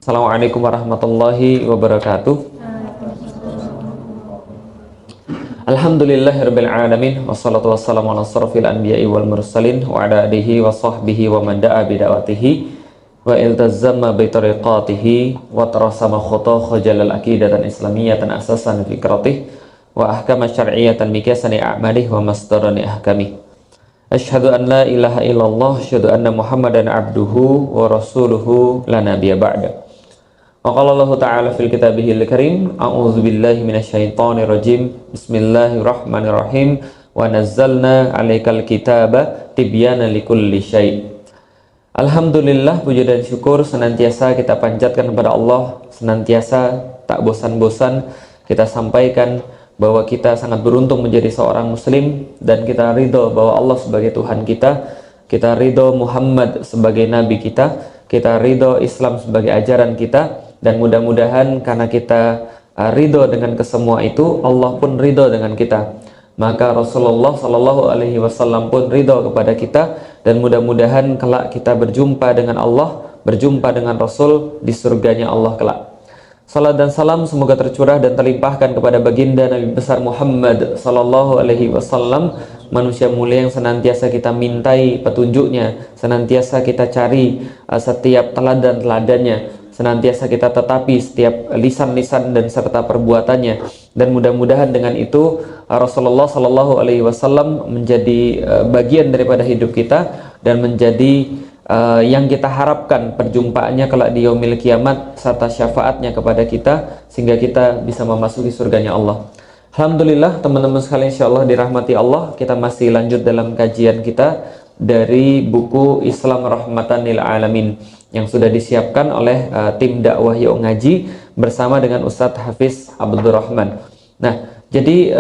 Assalamualaikum warahmatullahi wabarakatuh. Alhamdulillahirabbil alamin wassalatu wassalamu ala asrofil anbiya'i wal mursalin wa ala alihi wa sahbihi wa man da'a bi da'watihi wa iltazama bi tariqatihi wa tarasama khutah jalal aqidatan islamiyatan asasan fikratih wa ahkama syar'iyyatan mikasani a'malih wa masdarani ahkamih. Asyhadu an la ilaha illallah asyhadu anna muhammadan abduhu wa rasuluhu la nabiyya ba'da. Wa qala Allah ta'ala fil kitabihil karim a'udzu billahi minasyaitonir rajim bismillahirrahmanirrahim wa nazzalna 'alaikal kitaba tibyana likulli syai'. Alhamdulillah, puji dan syukur senantiasa kita panjatkan kepada Allah, senantiasa tak bosan-bosan kita sampaikan bahwa kita sangat beruntung menjadi seorang muslim dan kita ridho bahwa Allah sebagai Tuhan kita ridho Muhammad sebagai nabi kita ridho Islam sebagai ajaran kita. Dan mudah-mudahan karena kita ridho dengan kesemua itu, Allah pun ridho dengan kita. Maka Rasulullah Shallallahu Alaihi Wasallam pun ridho kepada kita. Dan mudah-mudahan kelak kita berjumpa dengan Allah, berjumpa dengan Rasul di surganya Allah kelak. Salat dan salam semoga tercurah dan terlimpahkan kepada baginda Nabi besar Muhammad Sallallahu Alaihi Wasallam, manusia mulia yang senantiasa kita mintai petunjuknya, senantiasa kita cari setiap teladan-teladannya, senantiasa kita tetapi setiap lisan-lisan dan serta perbuatannya. Dan mudah-mudahan dengan itu Rasulullah Sallallahu Alaihi Wasallam menjadi bagian daripada hidup kita dan menjadi yang kita harapkan perjumpaannya kelak di yaumil kiamat serta syafaatnya kepada kita sehingga kita bisa memasuki surganya Allah. Alhamdulillah teman-teman sekalian, insyaallah dirahmati Allah, kita masih lanjut dalam kajian kita dari buku Islam Rahmatan lil Alamin yang sudah disiapkan oleh tim dakwah Yuk Ngaji bersama dengan Ustadz Hafiz Abdurrahman. Nah, jadi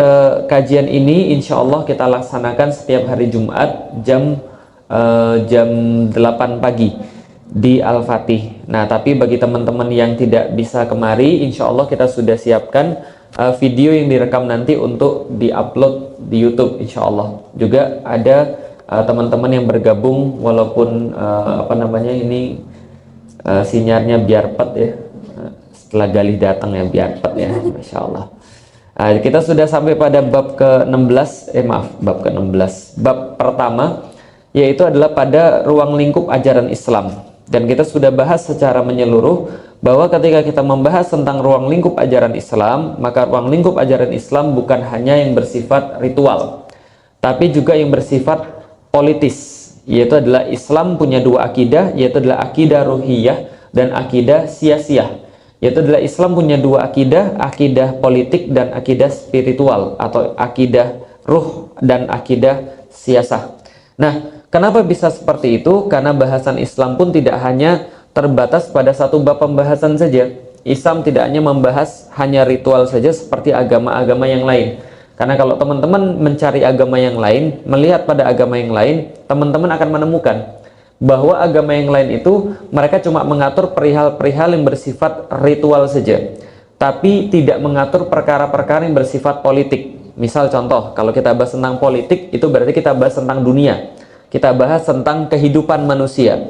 kajian ini insya Allah kita laksanakan setiap hari Jumat jam 8 pagi di Al-Fatih. Nah, tapi bagi teman-teman yang tidak bisa kemari, insya Allah kita sudah siapkan video yang direkam nanti untuk diupload di YouTube insya Allah. Juga ada teman-teman yang bergabung walaupun ini sinyalnya biar pet ya, setelah Galih datang ya biar pet ya, Masya Allah. Kita sudah sampai pada bab ke-16 bab pertama, yaitu adalah pada ruang lingkup ajaran Islam. Dan kita sudah bahas secara menyeluruh bahwa ketika kita membahas tentang ruang lingkup ajaran Islam, maka ruang lingkup ajaran Islam bukan hanya yang bersifat ritual, tapi juga yang bersifat politis, yaitu adalah Islam punya dua akidah, yaitu adalah akidah ruhiyah dan akidah siyasiyah. Yaitu adalah Islam punya dua akidah, akidah politik dan akidah spiritual, atau akidah ruh dan akidah siyasah. Nah, kenapa bisa seperti itu? Karena bahasan Islam pun tidak hanya terbatas pada satu bab pembahasan saja. Islam tidak hanya membahas hanya ritual saja seperti agama-agama yang lain. Karena kalau teman-teman mencari agama yang lain, melihat pada agama yang lain, teman-teman akan menemukan bahwa agama yang lain itu mereka cuma mengatur perihal-perihal yang bersifat ritual saja, tapi tidak mengatur perkara-perkara yang bersifat politik. Misal contoh, kalau kita bahas tentang politik, itu berarti kita bahas tentang dunia. Kita bahas tentang kehidupan manusia.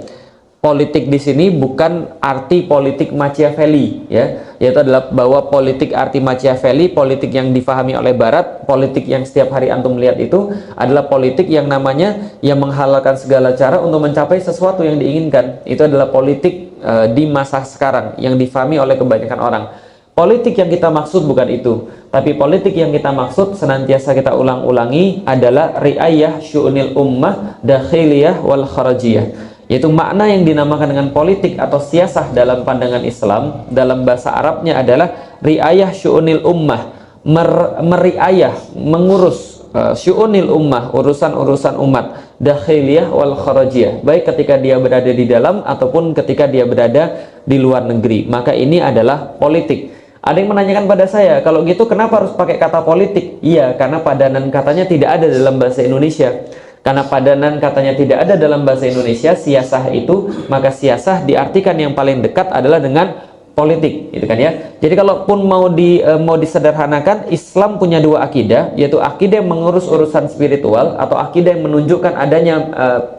Politik di sini bukan arti politik Machiavelli, ya, yaitu adalah bahwa politik arti Machiavelli, politik yang difahami oleh Barat, politik yang setiap hari antum lihat itu adalah politik yang namanya yang menghalalkan segala cara untuk mencapai sesuatu yang diinginkan. Itu adalah politik di masa sekarang yang difahami oleh kebanyakan orang. Politik yang kita maksud bukan itu, tapi politik yang kita maksud senantiasa kita ulang-ulangi adalah riayah syu'unil ummah dakhiliyah wal kharajiyah, yaitu makna yang dinamakan dengan politik atau siyasah dalam pandangan Islam. Dalam bahasa Arabnya adalah riayah syu'unil ummah, meriayah, mengurus syu'unil ummah, urusan-urusan umat, dakhiliyah wal kharajiyah, baik ketika dia berada di dalam ataupun ketika dia berada di luar negeri. Maka ini adalah politik. Ada yang menanyakan pada saya, kalau gitu kenapa harus pakai kata politik? Iya, karena padanan katanya tidak ada dalam bahasa Indonesia. Karena padanan katanya tidak ada dalam bahasa Indonesia, siyasah itu, maka siyasah diartikan yang paling dekat adalah dengan politik, gitu kan ya. Jadi kalaupun mau disederhanakan, Islam punya dua akidah, yaitu akidah yang mengurus urusan spiritual atau akidah yang menunjukkan adanya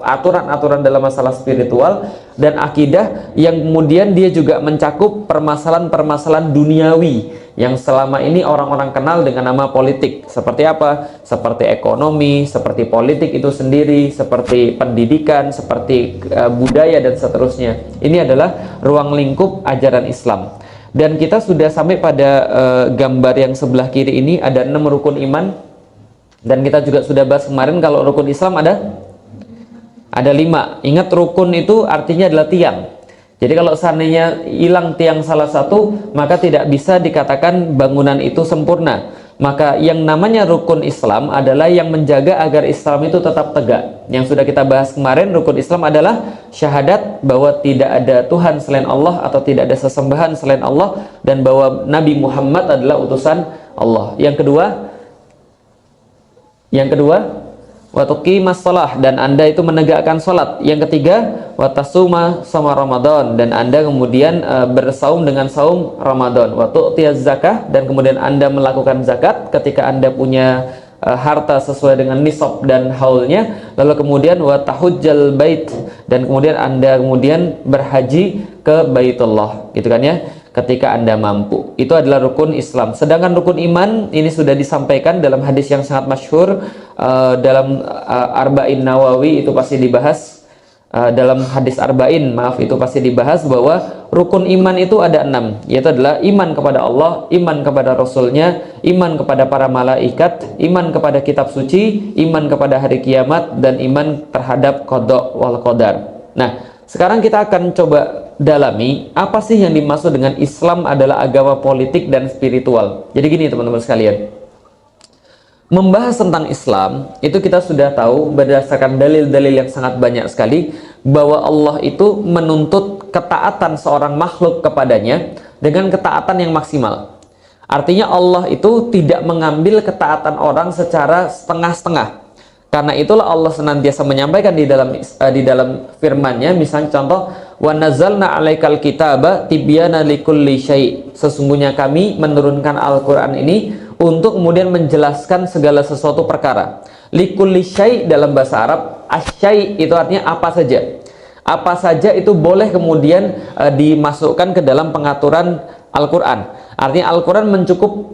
aturan-aturan dalam masalah spiritual, dan akidah yang kemudian dia juga mencakup permasalahan-permasalahan duniawi yang selama ini orang-orang kenal dengan nama politik. Seperti apa? Seperti ekonomi, seperti politik itu sendiri, seperti pendidikan, seperti budaya dan seterusnya. Ini adalah ruang lingkup ajaran Islam. Dan kita sudah sampai pada gambar yang sebelah kiri ini, ada 6 rukun iman. Dan kita juga sudah bahas kemarin kalau rukun Islam ada 5. Ingat, rukun itu artinya adalah tiang. Jadi kalau seandainya hilang tiang salah satu, maka tidak bisa dikatakan bangunan itu sempurna. Maka yang namanya rukun Islam adalah yang menjaga agar Islam itu tetap tegak. Yang sudah kita bahas kemarin, rukun Islam adalah syahadat bahwa tidak ada Tuhan selain Allah atau tidak ada sesembahan selain Allah, dan bahwa Nabi Muhammad adalah utusan Allah. Yang kedua, wa tuqimas shalah, dan Anda itu menegakkan salat. Yang ketiga, wa tasuma sama Ramadan, dan Anda kemudian bersaum dengan saum Ramadan. Wa tu'tiyaz zakah, dan kemudian Anda melakukan zakat ketika Anda punya harta sesuai dengan nisab dan haulnya. Lalu kemudian wa tahujjal bait, dan kemudian Anda berhaji ke Baitullah, gitu kan ya, ketika Anda mampu. Itu adalah rukun Islam. Sedangkan rukun iman ini sudah disampaikan dalam hadis yang sangat masyhur, dalam Arba'in Nawawi itu pasti dibahas, dalam hadis Arba'in, itu pasti dibahas bahwa rukun iman itu ada 6, yaitu adalah iman kepada Allah, iman kepada Rasulnya, iman kepada para malaikat, iman kepada kitab suci, iman kepada hari kiamat, dan iman terhadap qada wal qadar. Nah, sekarang kita akan coba dalami apa sih yang dimaksud dengan Islam adalah agama politik dan spiritual. Jadi gini teman-teman sekalian, membahas tentang Islam itu kita sudah tahu berdasarkan dalil-dalil yang sangat banyak sekali bahwa Allah itu menuntut ketaatan seorang makhluk kepadanya dengan ketaatan yang maksimal. Artinya Allah itu tidak mengambil ketaatan orang secara setengah-setengah. Karena itulah Allah senantiasa menyampaikan di dalam firman-Nya, misalnya contoh, wa nazzalna 'alaikal kitaba tibyana likulli syai'. Sesungguhnya kami menurunkan Al-Qur'an ini untuk kemudian menjelaskan segala sesuatu perkara. Likulli syai' dalam bahasa Arab, asyai' itu artinya apa saja. Apa saja itu boleh kemudian dimasukkan ke dalam pengaturan Al-Quran. Artinya Al-Quran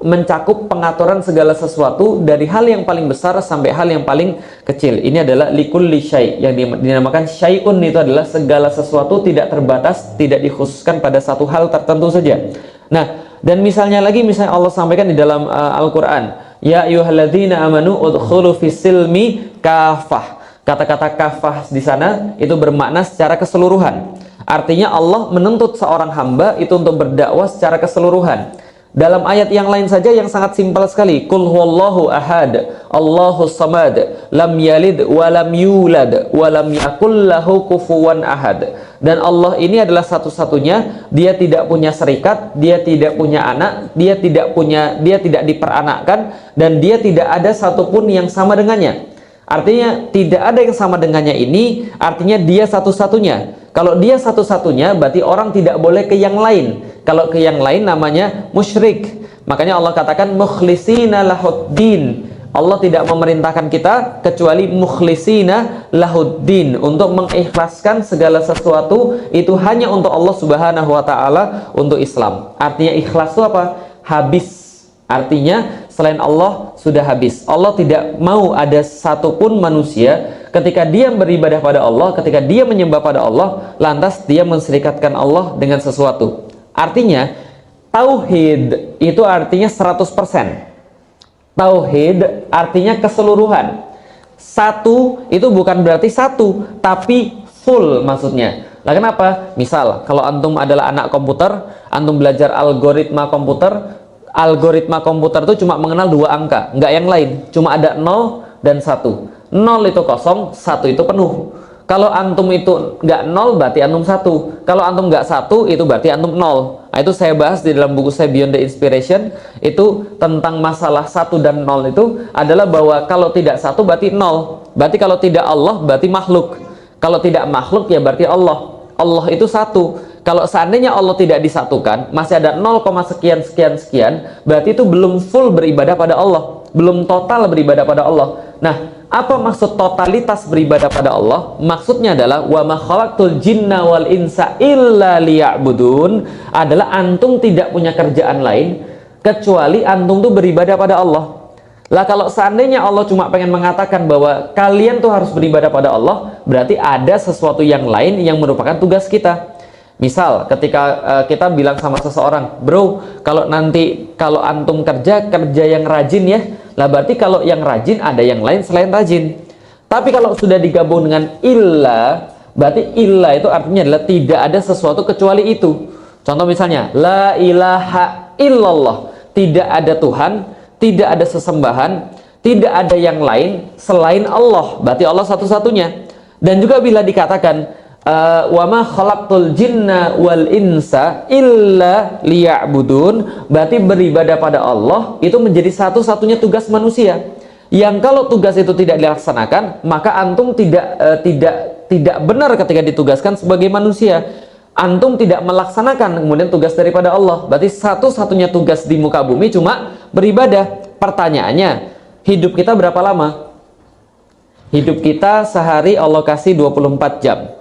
mencakup pengaturan segala sesuatu dari hal yang paling besar sampai hal yang paling kecil. Ini adalah likulli syai', yang dinamakan syai'un, itu adalah segala sesuatu, tidak terbatas, tidak dikhususkan pada satu hal tertentu saja. Nah, dan misalnya Allah sampaikan di dalam Al-Quran, ya ayyuhalladzina amanu udkhulu fis-silmi kafah. Kata-kata kafah di sana itu bermakna secara keseluruhan. Artinya Allah menuntut seorang hamba itu untuk berdakwah secara keseluruhan. Dalam ayat yang lain saja yang sangat simpel sekali, Qul huwallahu ahad, Allahus samad, lam yalid wa lam yulad wa lam yakul lahu kufuwan ahad. Dan Allah ini adalah satu-satunya, dia tidak punya serikat, dia tidak punya anak, dia tidak diperanakkan, dan dia tidak ada satupun yang sama dengannya. Artinya tidak ada yang sama dengannya ini artinya dia satu-satunya. Kalau dia satu-satunya berarti orang tidak boleh ke yang lain. Kalau ke yang lain namanya musyrik. Makanya Allah katakan mukhlisina lahuddin. Allah tidak memerintahkan kita kecuali mukhlisina lahuddin, untuk mengikhlaskan segala sesuatu itu hanya untuk Allah Subhanahu wa taala, untuk Islam. Artinya ikhlas itu apa? Habis. Artinya selain Allah sudah habis. Allah tidak mau ada satupun manusia ketika dia beribadah pada Allah, ketika dia menyembah pada Allah, lantas dia menserikatkan Allah dengan sesuatu. Artinya tauhid itu artinya 100%. Tauhid artinya keseluruhan. Satu itu bukan berarti satu, tapi full maksudnya. Lah kenapa? Misal kalau antum adalah anak komputer, antum belajar algoritma komputer. Algoritma komputer itu cuma mengenal 2 angka, nggak yang lain, cuma ada 0 dan 1. 0 itu kosong, 1 itu penuh. Kalau antum itu nggak 0 berarti antum 1. Kalau antum nggak 1 itu berarti antum 0. Nah, itu saya bahas di dalam buku saya Beyond the Inspiration, itu tentang masalah 1 dan 0 itu adalah bahwa kalau tidak 1 berarti 0. Berarti kalau tidak Allah berarti makhluk. Kalau tidak makhluk ya berarti Allah. Allah itu 1. Kalau seandainya Allah tidak disatukan, masih ada 0, sekian sekian sekian, berarti itu belum full beribadah pada Allah, belum total beribadah pada Allah. Nah, apa maksud totalitas beribadah pada Allah? Maksudnya adalah wa ma khalaqtul jinna wal insa illa liya'budun, adalah antum tidak punya kerjaan lain kecuali antum tuh beribadah pada Allah. Lah kalau seandainya Allah cuma pengen mengatakan bahwa kalian tuh harus beribadah pada Allah, berarti ada sesuatu yang lain yang merupakan tugas kita. Misal ketika kita bilang sama seseorang, bro, kalau antum kerja yang rajin ya, lah berarti kalau yang rajin ada yang lain selain rajin. Tapi kalau sudah digabung dengan illa, berarti illa itu artinya adalah tidak ada sesuatu kecuali itu. Contoh misalnya, la ilaha illallah, tidak ada Tuhan, tidak ada sesembahan, tidak ada yang lain selain Allah, berarti Allah satu-satunya. Dan juga bila dikatakan wa ma khalaqtul jinna wal insa illa liya'budun, berarti beribadah pada Allah itu menjadi satu-satunya tugas manusia. Yang kalau tugas itu tidak dilaksanakan, maka antum tidak benar ketika ditugaskan sebagai manusia. Antum tidak melaksanakan kemudian tugas daripada Allah. Berarti satu-satunya tugas di muka bumi cuma beribadah. Pertanyaannya, hidup kita berapa lama? Hidup kita sehari Allah kasih 24 jam.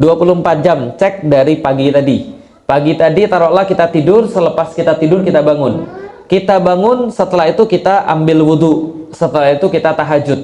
24 jam, cek dari pagi tadi. Pagi tadi taruhlah kita tidur, selepas kita tidur kita bangun. Kita bangun, setelah itu kita ambil wudhu, setelah itu kita tahajud.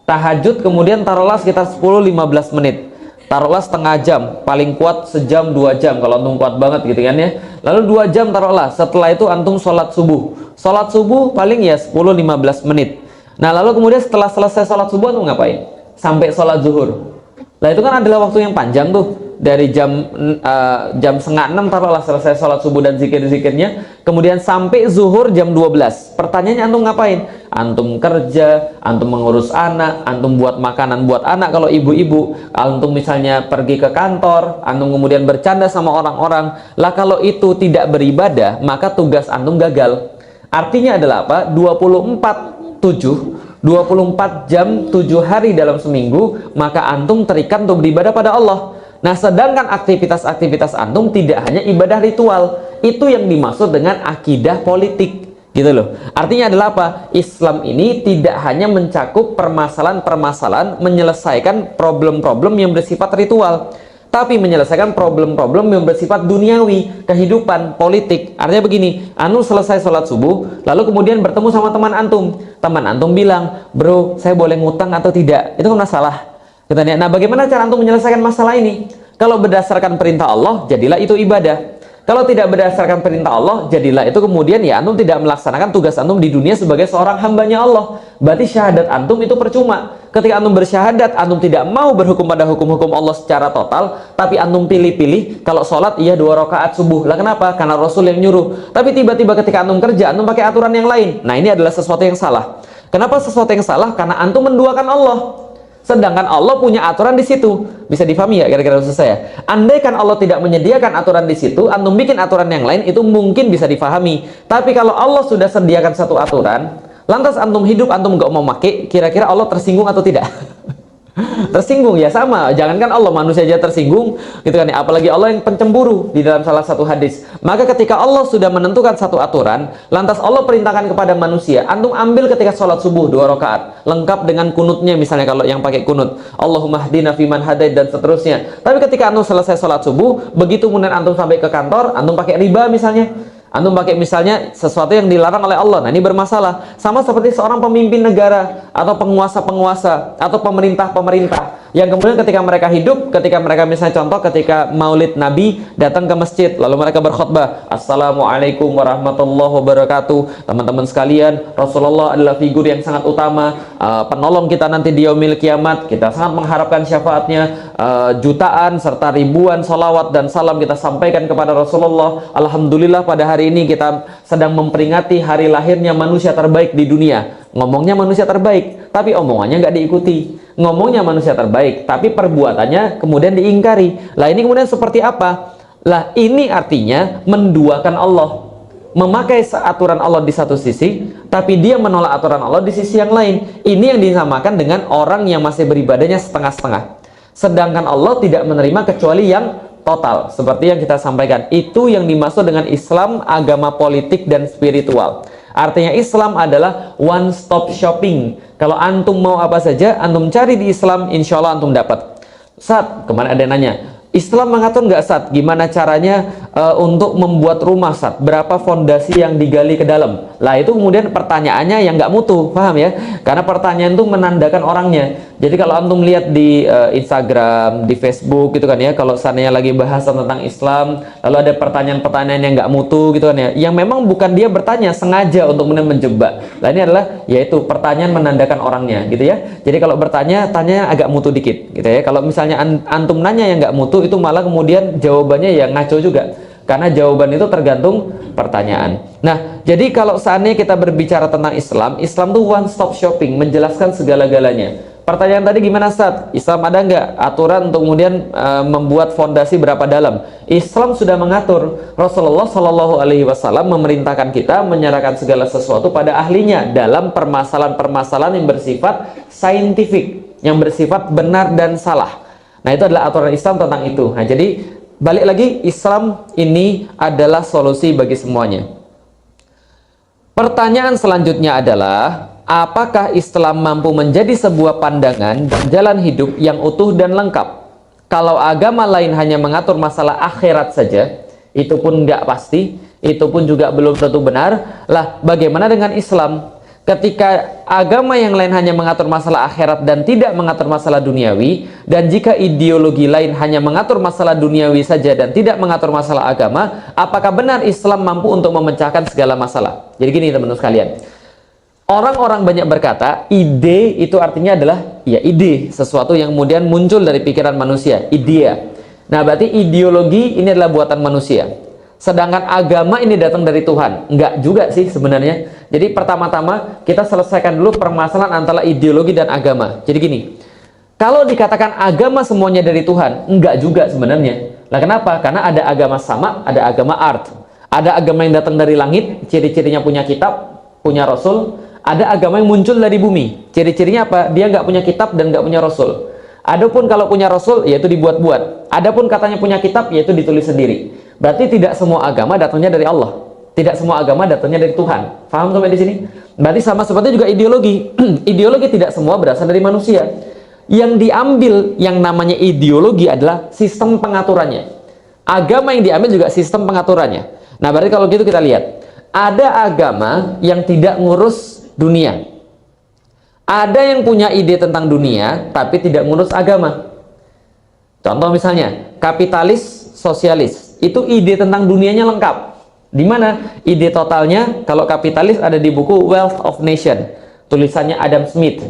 Tahajud kemudian taruhlah sekitar 10-15 menit. Taruhlah setengah jam, paling kuat sejam 2 jam kalau antum kuat banget gitu kan ya. Lalu 2 jam taruhlah, setelah itu antum sholat subuh. Sholat subuh paling ya 10-15 menit. Nah lalu kemudian setelah selesai sholat subuh antum ngapain? Sampai sholat zuhur. Nah itu kan adalah waktu yang panjang tuh, dari jam 5:30 taruhlah selesai sholat subuh dan zikir-zikirnya, kemudian sampai zuhur jam 12. Pertanyaannya antum ngapain? Antum kerja, antum mengurus anak, antum buat makanan buat anak kalau ibu-ibu, antum misalnya pergi ke kantor, antum kemudian bercanda sama orang-orang. Lah kalau itu tidak beribadah, maka tugas antum gagal. Artinya adalah apa? 24 jam 7 hari dalam seminggu, maka antum terikat untuk beribadah pada Allah. Nah sedangkan aktivitas-aktivitas antum tidak hanya ibadah ritual, itu yang dimaksud dengan akidah politik gitu loh. Artinya adalah apa? Islam ini tidak hanya mencakup permasalahan-permasalahan menyelesaikan problem-problem yang bersifat ritual, tapi menyelesaikan problem-problem yang bersifat duniawi, kehidupan, politik. Artinya begini, antum selesai sholat subuh, lalu kemudian bertemu sama teman antum. Teman antum bilang, bro, saya boleh ngutang atau tidak? Itu kan masalah. Nah, bagaimana cara antum menyelesaikan masalah ini? Kalau berdasarkan perintah Allah, jadilah itu ibadah. Kalau tidak berdasarkan perintah Allah, jadilah itu kemudian ya antum tidak melaksanakan tugas antum di dunia sebagai seorang hambanya Allah. Berarti syahadat antum itu percuma. Ketika antum bersyahadat, antum tidak mau berhukum pada hukum-hukum Allah secara total, tapi antum pilih-pilih. Kalau sholat, iya 2 rakaat subuh. Lah kenapa? Karena Rasul yang nyuruh. Tapi tiba-tiba ketika antum kerja, antum pakai aturan yang lain. Nah ini adalah sesuatu yang salah. Kenapa sesuatu yang salah? Karena antum menduakan Allah. Sedangkan Allah punya aturan di situ. Bisa difahami ya kira-kira maksud saya? Andaikan Allah tidak menyediakan aturan di situ, antum bikin aturan yang lain, itu mungkin bisa difahami. Tapi kalau Allah sudah sediakan satu aturan, lantas antum hidup, antum nggak mau pakai, kira-kira Allah tersinggung atau tidak? Tersinggung ya, sama. Jangankan Allah, manusia aja tersinggung gitu kan ya, apalagi Allah yang pencemburu di dalam salah satu hadis. Maka ketika Allah sudah menentukan satu aturan, lantas Allah perintahkan kepada manusia, antum ambil ketika sholat subuh 2 rakaat lengkap dengan kunutnya, misalnya kalau yang pakai kunut, Allahumma hdina fiman hadait dan seterusnya. Tapi ketika antum selesai sholat subuh, begitu kemudian antum sampai ke kantor, antum pakai riba misalnya, antum pakai misalnya sesuatu yang dilarang oleh Allah. Nah ini bermasalah. Sama seperti seorang pemimpin negara atau penguasa-penguasa atau pemerintah-pemerintah yang kemudian ketika mereka hidup, ketika mereka misalnya contoh ketika maulid Nabi datang ke masjid, lalu mereka berkhutbah, Assalamualaikum warahmatullahi wabarakatuh. Teman-teman sekalian, Rasulullah adalah figur yang sangat utama, penolong kita nanti di yaumil kiamat. Kita sangat mengharapkan syafaatnya. Jutaan serta ribuan salawat dan salam kita sampaikan kepada Rasulullah. Alhamdulillah pada hari ini kita sedang memperingati hari lahirnya manusia terbaik di dunia. Ngomongnya manusia terbaik, tapi omongannya nggak diikuti. Ngomongnya manusia terbaik, tapi perbuatannya kemudian diingkari. Lah ini kemudian seperti apa? Lah ini artinya menduakan Allah, memakai aturan Allah di satu sisi, tapi dia menolak aturan Allah di sisi yang lain. Ini yang disamakan dengan orang yang masih beribadahnya setengah-setengah. Sedangkan Allah tidak menerima kecuali yang total. Seperti yang kita sampaikan, itu yang dimaksud dengan Islam, agama politik dan spiritual. Artinya Islam adalah one stop shopping. Kalau antum mau apa saja, antum cari di Islam, insya Allah antum dapat. Ustaz, kemana ada yang nanya, Islam mengatur nggak, Ustaz? Gimana caranya untuk membuat rumah, Ustaz? Berapa fondasi yang digali ke dalam? Lah itu kemudian pertanyaannya yang nggak mutu, paham ya? Karena pertanyaan itu menandakan orangnya. Jadi kalau antum lihat di Instagram, di Facebook gitu kan ya, kalau seandainya lagi bahas tentang Islam, lalu ada pertanyaan-pertanyaan yang nggak mutu gitu kan ya, yang memang bukan dia bertanya, sengaja untuk kemudian menjebak. Nah ini adalah yaitu pertanyaan menandakan orangnya gitu ya. Jadi kalau bertanya, tanya agak mutu dikit gitu ya. Kalau misalnya antum nanya yang nggak mutu, itu malah kemudian jawabannya ya ngaco juga. Karena jawaban itu tergantung pertanyaan. Nah, jadi kalau seandainya kita berbicara tentang Islam, Islam itu one stop shopping, menjelaskan segala-galanya. Pertanyaan tadi gimana, Ustaz? Islam ada nggak aturan untuk kemudian membuat fondasi berapa dalam? Islam sudah mengatur. Rasulullah Shallallahu Alaihi Wasallam memerintahkan kita menyerahkan segala sesuatu pada ahlinya dalam permasalahan-permasalahan yang bersifat saintifik, yang bersifat benar dan salah. Nah, itu adalah aturan Islam tentang itu. Nah, jadi balik lagi, Islam ini adalah solusi bagi semuanya. Pertanyaan selanjutnya adalah, apakah Islam mampu menjadi sebuah pandangan dan jalan hidup yang utuh dan lengkap? Kalau agama lain hanya mengatur masalah akhirat saja, itu pun nggak pasti, itu pun juga belum tentu benar. Lah, bagaimana dengan Islam? Ketika agama yang lain hanya mengatur masalah akhirat dan tidak mengatur masalah duniawi, dan jika ideologi lain hanya mengatur masalah duniawi saja dan tidak mengatur masalah agama, apakah benar Islam mampu untuk memecahkan segala masalah? Jadi gini teman-teman sekalian, orang-orang banyak berkata ide itu artinya adalah ya ide, sesuatu yang kemudian muncul dari pikiran manusia, idea. Nah berarti ideologi ini adalah buatan manusia. Sedangkan agama ini datang dari Tuhan. Enggak juga sih sebenarnya. Jadi pertama-tama kita selesaikan dulu permasalahan antara ideologi dan agama. Jadi gini, kalau dikatakan agama semuanya dari Tuhan, enggak juga sebenarnya. Lah kenapa? Karena ada agama sama, ada agama art. Ada agama yang datang dari langit, ciri-cirinya punya kitab, punya rasul. Ada agama yang muncul dari bumi. Ciri-cirinya apa? Dia nggak punya kitab dan nggak punya rasul. Adapun kalau punya rasul, yaitu dibuat-buat. Adapun katanya punya kitab, yaitu ditulis sendiri. Berarti tidak semua agama datangnya dari Allah. Tidak semua agama datangnya dari Tuhan. Paham sampai di sini? Berarti sama seperti juga ideologi. Ideologi tidak semua berasal dari manusia. Yang diambil yang namanya ideologi adalah sistem pengaturannya. Agama yang diambil juga sistem pengaturannya. Nah, berarti kalau gitu kita lihat. Ada agama yang tidak ngurus dunia. Ada yang punya ide tentang dunia, tapi tidak ngurus agama. Contoh misalnya, kapitalis, sosialis. Itu ide tentang dunianya lengkap. Di mana ide totalnya? Kalau kapitalis ada di buku Wealth of Nation, tulisannya Adam Smith.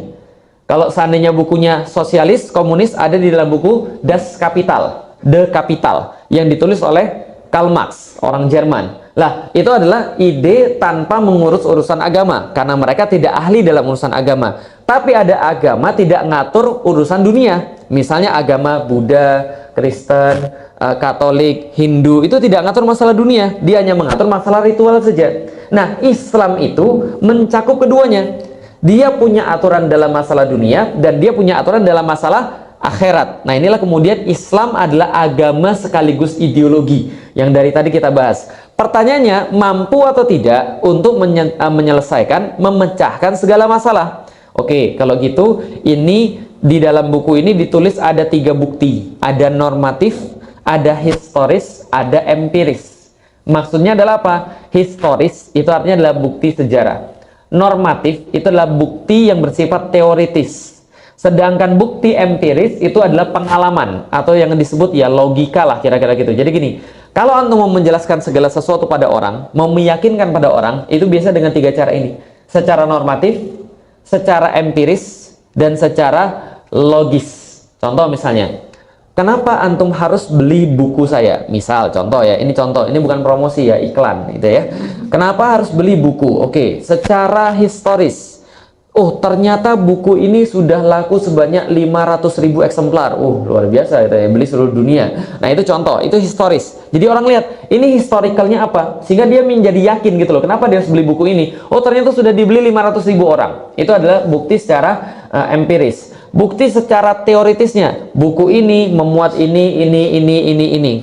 Kalau seandainya bukunya sosialis, komunis ada di dalam buku Das Kapital, The Capital, yang ditulis oleh Karl Marx, orang Jerman. Lah, itu adalah ide tanpa mengurus urusan agama, karena mereka tidak ahli dalam urusan agama. Tapi ada agama tidak ngatur urusan dunia. Misalnya agama Buddha, Kristen, Katolik, Hindu, itu tidak ngatur masalah dunia. Dia hanya mengatur masalah ritual saja. Nah, Islam itu mencakup keduanya. Dia punya aturan dalam masalah dunia, dan dia punya aturan dalam masalah akhirat. Nah, inilah kemudian Islam adalah agama sekaligus ideologi yang dari tadi kita bahas. Pertanyaannya, mampu atau tidak untuk menyelesaikan, memecahkan segala masalah? Oke, kalau gitu, ini di dalam buku ini ditulis ada 3 bukti. Ada normatif, ada historis, ada empiris. Maksudnya adalah apa? Historis itu artinya adalah bukti sejarah. Normatif itu adalah bukti yang bersifat teoritis. Sedangkan bukti empiris itu adalah pengalaman atau yang disebut ya logika lah kira-kira gitu. Jadi gini, kalau antum mau menjelaskan segala sesuatu pada orang, mau meyakinkan pada orang, itu biasa dengan 3 cara ini. Secara normatif, secara empiris, dan secara logis. Contoh misalnya, kenapa antum harus beli buku saya? Misal, contoh ya, ini contoh, ini bukan promosi ya, iklan gitu ya. Kenapa harus beli buku? Oke, secara historis. Oh, ternyata buku ini sudah laku sebanyak 500.000 eksemplar. Luar biasa itu ya, beli seluruh dunia. Nah, itu contoh, itu historis. Jadi orang lihat, ini historicalnya apa? Sehingga dia menjadi yakin gitu loh, kenapa dia harus beli buku ini? Oh, ternyata sudah dibeli 500.000 orang. Itu adalah bukti secara empiris. Bukti secara teoritisnya, buku ini memuat ini,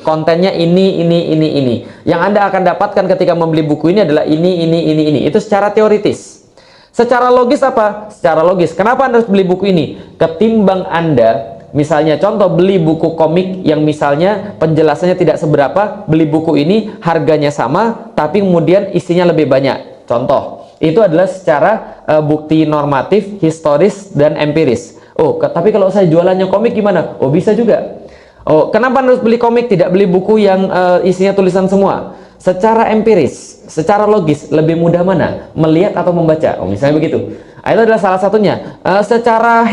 kontennya ini. Yang Anda akan dapatkan ketika membeli buku ini adalah ini. Itu secara teoritis. Secara logis apa? Secara logis, kenapa Anda harus beli buku ini? Ketimbang Anda, misalnya contoh beli buku komik yang misalnya penjelasannya tidak seberapa, beli buku ini harganya sama, tapi kemudian isinya lebih banyak. Contoh, itu adalah secara bukti normatif, historis, dan empiris. Oh, tapi kalau saya jualannya komik gimana? Oh, bisa juga. Oh, kenapa harus beli komik, tidak beli buku yang isinya tulisan semua? Secara empiris, secara logis, lebih mudah mana? Melihat atau membaca? Oh, misalnya begitu. Itu adalah salah satunya. Secara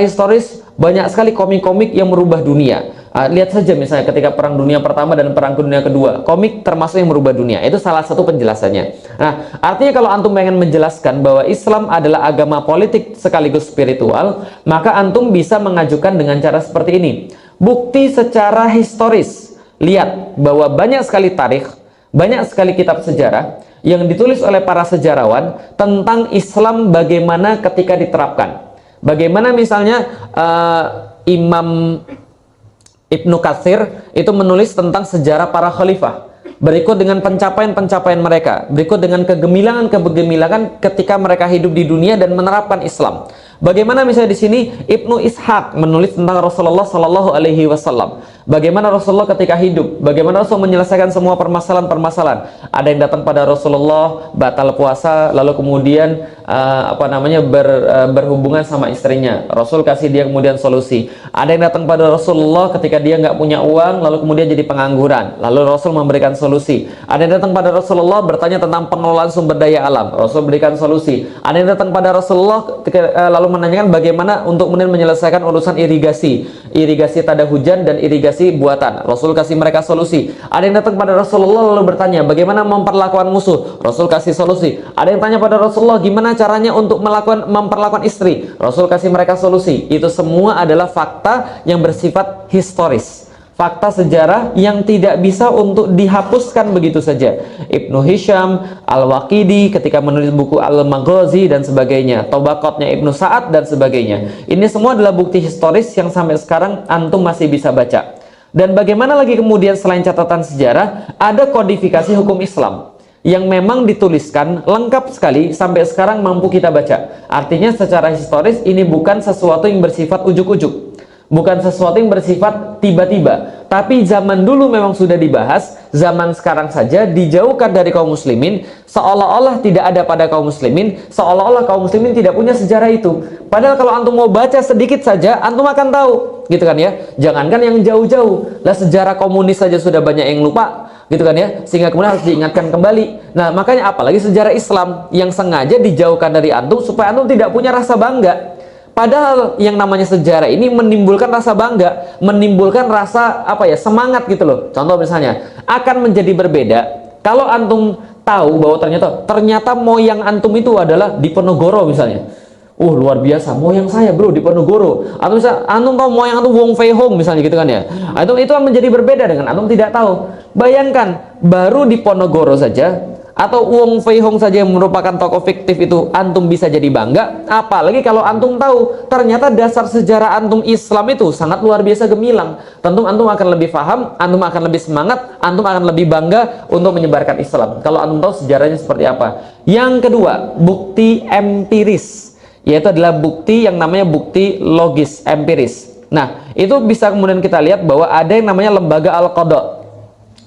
historis banyak sekali komik-komik yang merubah dunia. Lihat saja misalnya ketika Perang Dunia Pertama dan Perang Dunia Kedua, komik termasuk yang merubah dunia. Itu salah satu penjelasannya. Nah, artinya kalau antum pengen menjelaskan bahwa Islam adalah agama politik sekaligus spiritual, maka antum bisa mengajukan dengan cara seperti ini. Bukti secara historis. Lihat bahwa banyak sekali tarikh, banyak sekali kitab sejarah yang ditulis oleh para sejarawan tentang Islam bagaimana ketika diterapkan. Bagaimana misalnya Imam Ibnu Katsir itu menulis tentang sejarah para khalifah, berikut dengan pencapaian-pencapaian mereka, berikut dengan kegemilangan ketika mereka hidup di dunia dan menerapkan Islam. Bagaimana misalnya di sini Ibnu Ishaq menulis tentang Rasulullah Shallallahu Alaihi Wasallam. Bagaimana Rasulullah ketika hidup, bagaimana Rasul menyelesaikan semua permasalahan-permasalahan. Ada yang datang pada Rasulullah batal puasa, lalu kemudian berhubungan sama istrinya. Rasul kasih dia kemudian solusi. Ada yang datang pada Rasulullah ketika dia nggak punya uang, lalu kemudian jadi pengangguran. Lalu Rasul memberikan solusi. Ada yang datang pada Rasulullah bertanya tentang pengelolaan sumber daya alam. Rasul berikan solusi. Ada yang datang pada Rasulullah lalu menanyakan bagaimana untuk kemudian menyelesaikan urusan irigasi tada hujan dan irigasi buatan. Rasul kasih mereka solusi. Ada yang datang pada Rasulullah lalu bertanya bagaimana memperlakukan musuh. Rasul kasih solusi. Ada yang tanya pada Rasulullah gimana caranya untuk memperlakukan istri. Rasul kasih mereka solusi. Itu semua adalah fakta yang bersifat historis, fakta sejarah yang tidak bisa untuk dihapuskan begitu saja. Ibnu Hisham, Al-Waqidi ketika menulis buku Al-Maghazi dan sebagainya, Tobaqatnya Ibnu Sa'ad dan sebagainya. Ini semua adalah bukti historis yang sampai sekarang antum masih bisa baca. Dan bagaimana lagi kemudian selain catatan sejarah, ada kodifikasi hukum Islam yang memang dituliskan lengkap sekali sampai sekarang mampu kita baca. Artinya secara historis ini bukan sesuatu yang bersifat ujuk-ujuk, bukan sesuatu yang bersifat tiba-tiba, tapi zaman dulu memang sudah dibahas, zaman sekarang saja dijauhkan dari kaum muslimin, seolah-olah tidak ada pada kaum muslimin, seolah-olah kaum muslimin tidak punya sejarah itu. Padahal kalau antum mau baca sedikit saja, antum akan tahu, gitu kan ya. Jangankan yang jauh-jauh, lah sejarah komunis saja sudah banyak yang lupa, gitu kan ya, sehingga kemudian harus diingatkan kembali. Nah, makanya apalagi sejarah Islam yang sengaja dijauhkan dari antum supaya antum tidak punya rasa bangga. Padahal yang namanya sejarah ini menimbulkan rasa bangga, menimbulkan rasa semangat gitu loh. Contoh misalnya, akan menjadi berbeda kalau antum tahu bahwa ternyata moyang antum itu adalah di Diponegoro misalnya. Luar biasa, moyang saya bro di Diponegoro. Atau misalnya antum tahu moyang antum Wong Fei Hong misalnya gitu kan ya. Itu akan menjadi berbeda dengan antum tidak tahu. Bayangkan, baru di Diponegoro saja atau Wong Fei Hong saja yang merupakan tokoh fiktif itu antum bisa jadi bangga, apalagi kalau antum tahu ternyata dasar sejarah antum Islam itu sangat luar biasa gemilang. Tentu antum akan lebih paham, antum akan lebih semangat, antum akan lebih bangga untuk menyebarkan Islam kalau antum tahu sejarahnya seperti apa. Yang kedua, bukti empiris, yaitu adalah bukti yang namanya bukti logis empiris. Nah, itu bisa kemudian kita lihat bahwa ada yang namanya lembaga al-qada,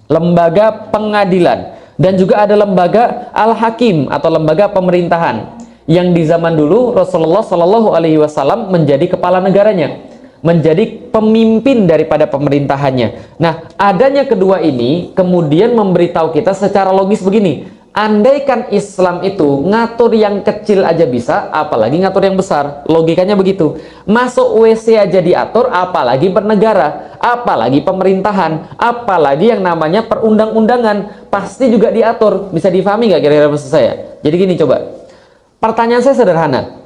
lembaga pengadilan, dan juga ada lembaga al-hakim atau lembaga pemerintahan yang di zaman dulu Rasulullah Shallallahu Alaihi Wasallam menjadi kepala negaranya, menjadi pemimpin daripada pemerintahannya. Nah, adanya kedua ini kemudian memberitahu kita secara logis begini, andaikan Islam itu ngatur yang kecil aja bisa, apalagi ngatur yang besar. Logikanya begitu. Masuk WC aja diatur, apalagi bernegara, apalagi pemerintahan, apalagi yang namanya perundang-undangan, pasti juga diatur. Bisa difahami nggak kira-kira maksud saya? Jadi gini coba, pertanyaan saya sederhana.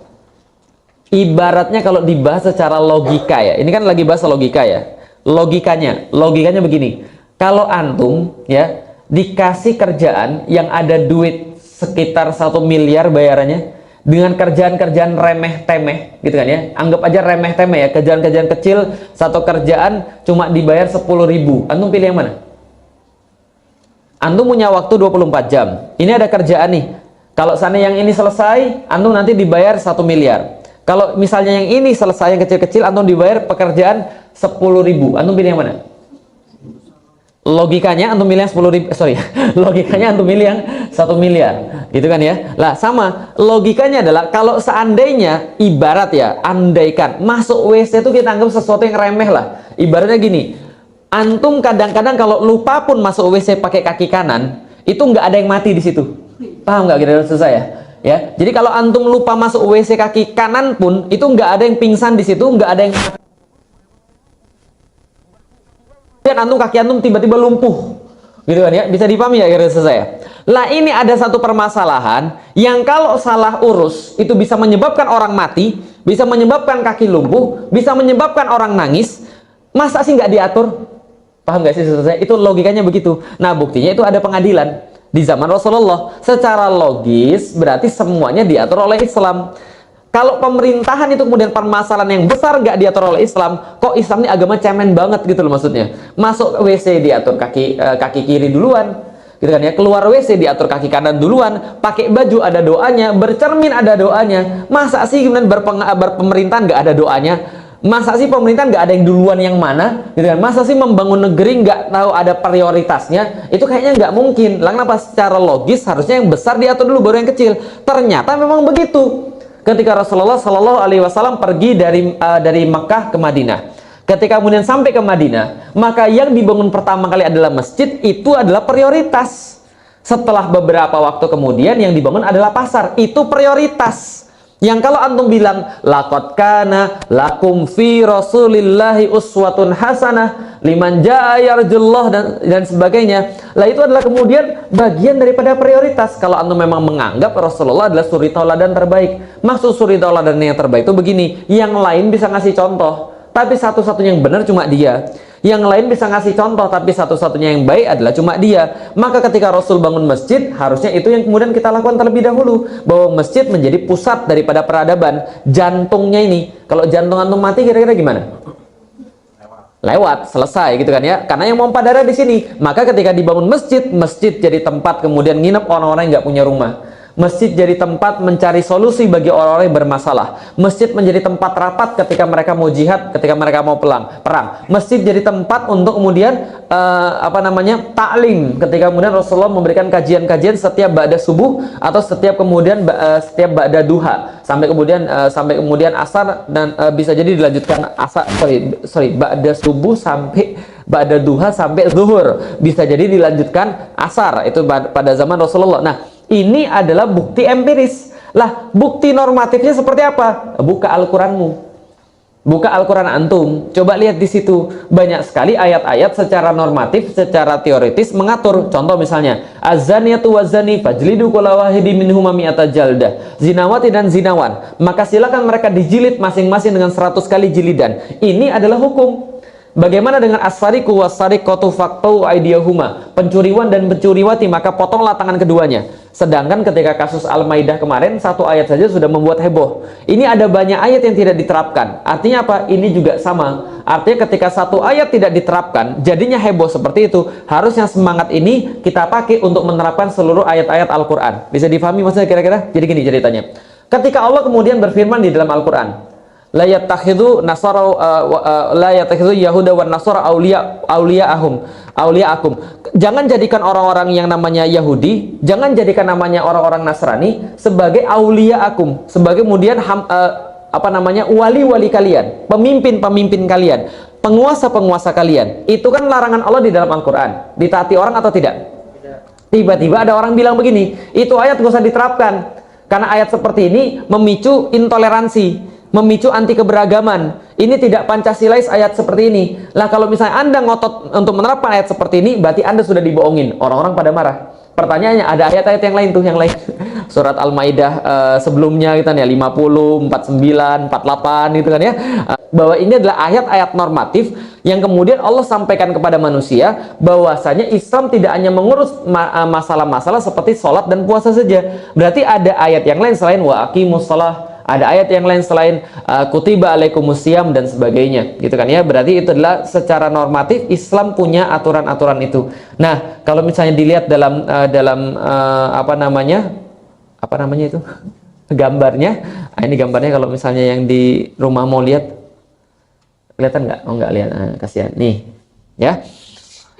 Ibaratnya kalau dibahas secara logika ya, ini kan lagi bahas logika ya. Logikanya begini. Kalau antum ya dikasih kerjaan yang ada duit sekitar 1 miliar bayarannya, dengan kerjaan-kerjaan remeh-temeh gitu kan ya. Anggap aja remeh-temeh ya, kerjaan-kerjaan kecil, satu kerjaan cuma dibayar 10.000. Antum pilih yang mana? Antum punya waktu 24 jam. Ini ada kerjaan nih. Kalau sana yang ini selesai, antum nanti dibayar 1 miliar. Kalau misalnya yang ini selesai, yang kecil-kecil, antum dibayar pekerjaan 10.000. Antum pilih yang mana? Logikanya antum milih yang 10.000, logikanya antum milih yang 1 miliar, gitu kan ya. Lah sama, logikanya adalah kalau seandainya, ibarat ya, andaikan masuk WC itu kita anggap sesuatu yang remeh lah. Ibaratnya gini, antum kadang-kadang kalau lupa pun masuk WC pakai kaki kanan, itu nggak ada yang mati di situ. Paham nggak kira-kira saya? Ya, jadi kalau antum lupa masuk WC kaki kanan pun, itu nggak ada yang pingsan di situ, nggak ada yang mati. Antum kaki antum tiba-tiba lumpuh, gitu kan ya, bisa dipahami ya kira-kira saya. Lah ini ada satu permasalahan yang kalau salah urus itu bisa menyebabkan orang mati, bisa menyebabkan kaki lumpuh, bisa menyebabkan orang nangis. Masa sih nggak diatur? Paham nggak sih saya? Itu logikanya begitu. Nah buktinya itu ada pengadilan di zaman Rasulullah. Secara logis berarti semuanya diatur oleh Islam. Kalau pemerintahan itu kemudian permasalahan yang besar nggak diatur oleh Islam, kok Islam ini agama cemen banget gitu loh maksudnya. Masuk WC diatur kaki kiri duluan, gitu kan ya. Keluar WC diatur kaki kanan duluan, pakai baju ada doanya, bercermin ada doanya. Masa sih kemudian berpemerintahan nggak ada doanya? Masa sih pemerintahan nggak ada yang duluan yang mana, gitu kan? Masa sih membangun negeri nggak tahu ada prioritasnya? Itu kayaknya nggak mungkin. Lah kenapa secara logis harusnya yang besar diatur dulu baru yang kecil? Ternyata memang begitu. Ketika Rasulullah Shallallahu Alaihi Wasallam pergi dari Mekah ke Madinah, ketika kemudian sampai ke Madinah, maka yang dibangun pertama kali adalah masjid, itu adalah prioritas. Setelah beberapa waktu kemudian yang dibangun adalah pasar, itu prioritas. Yang kalau antum bilang laqad kana lakum fi rasulillahi uswatun hasanah liman jaa yarjullah dan sebagainya, lah itu adalah kemudian bagian daripada prioritas. Kalau antum memang menganggap Rasulullah adalah suri tauladan terbaik, maksud suri tauladan yang terbaik itu begini, yang lain bisa ngasih contoh tapi satu-satunya yang benar cuma dia. Yang lain bisa ngasih contoh tapi satu-satunya yang baik adalah cuma dia. Maka ketika Rasul bangun masjid, harusnya itu yang kemudian kita lakukan terlebih dahulu, bahwa masjid menjadi pusat daripada peradaban, jantungnya ini. Kalau jantung antum mati kira-kira gimana? Lewat, selesai gitu kan ya. Karena yang pompa darah di sini. Maka ketika dibangun masjid, masjid jadi tempat kemudian nginep orang-orang yang nggak punya rumah. Masjid jadi tempat mencari solusi bagi orang-orang yang bermasalah. Masjid menjadi tempat rapat ketika mereka mau jihad, ketika mereka mau perang. Masjid jadi tempat untuk kemudian taklim, ketika kemudian Rasulullah memberikan kajian-kajian setiap ba'da subuh atau setiap kemudian setiap ba'da duha sampai kemudian asar, dan bisa jadi dilanjutkan ba'da subuh sampai ba'da duha sampai zuhur, bisa jadi dilanjutkan asar, itu pada zaman Rasulullah. Nah, ini adalah bukti empiris. Lah, bukti normatifnya seperti apa? Buka Al-Quranmu, buka Al-Quran antum, coba lihat di situ banyak sekali ayat-ayat secara normatif, secara teoritis mengatur. Contoh misalnya, az-zaniyatu waz-zani fajlidu kulla wahidin minhuma mi'ata jaldah. Zinawati dan zinawan, maka silakan mereka dijilid masing-masing dengan 100 kali jilidan. Ini adalah hukum. Bagaimana dengan as-sariqu was-sariqatu faqtu aydiyahuma? Pencuriwan dan pencuriwati, maka potonglah tangan keduanya. Sedangkan ketika kasus Al-Maidah kemarin, satu ayat saja sudah membuat heboh. Ini ada banyak ayat yang tidak diterapkan. Artinya apa? Ini juga sama. Artinya ketika satu ayat tidak diterapkan, jadinya heboh seperti itu. Harusnya semangat ini kita pakai untuk menerapkan seluruh ayat-ayat Al-Quran. Bisa difahami maksudnya kira-kira? Jadi gini ceritanya. Ketika Allah kemudian berfirman di dalam Al-Quran, la yattakhidhu yahuda wan nasara awliya'akum. Jangan jadikan orang-orang yang namanya Yahudi, jangan jadikan namanya orang-orang Nasrani sebagai awliya'akum, sebagai kemudian wali-wali kalian, pemimpin-pemimpin kalian, penguasa-penguasa kalian. Itu kan larangan Allah di dalam Al-Quran. Ditaati orang atau tidak? Tiba-tiba ada orang bilang begini, itu ayat gak usah diterapkan karena ayat seperti ini memicu intoleransi, memicu anti keberagaman. Ini tidak Pancasilais ayat seperti ini. Lah kalau misalnya Anda ngotot untuk menerapkan ayat seperti ini, berarti Anda sudah dibohongin. Orang-orang pada marah. Pertanyaannya, ada ayat-ayat yang lain tuh, yang lain. surat Al-Maidah sebelumnya gitu kan ya, 50, 49, 48 gitu kan ya. Bahwa ini adalah ayat-ayat normatif yang kemudian Allah sampaikan kepada manusia bahwasanya Islam tidak hanya mengurus masalah-masalah seperti sholat dan puasa saja. Berarti ada ayat yang lain selain wa aqimus shalah, ada ayat yang lain selain kutiba alaikumusiyam dan sebagainya gitu kan ya. Berarti itu adalah secara normatif Islam punya aturan-aturan itu. Nah, kalau misalnya dilihat dalam apa namanya itu gambarnya, ini gambarnya kalau misalnya yang di rumah mau lihat, kelihatan nggak? Oh, nggak lihat. Kasihan nih ya.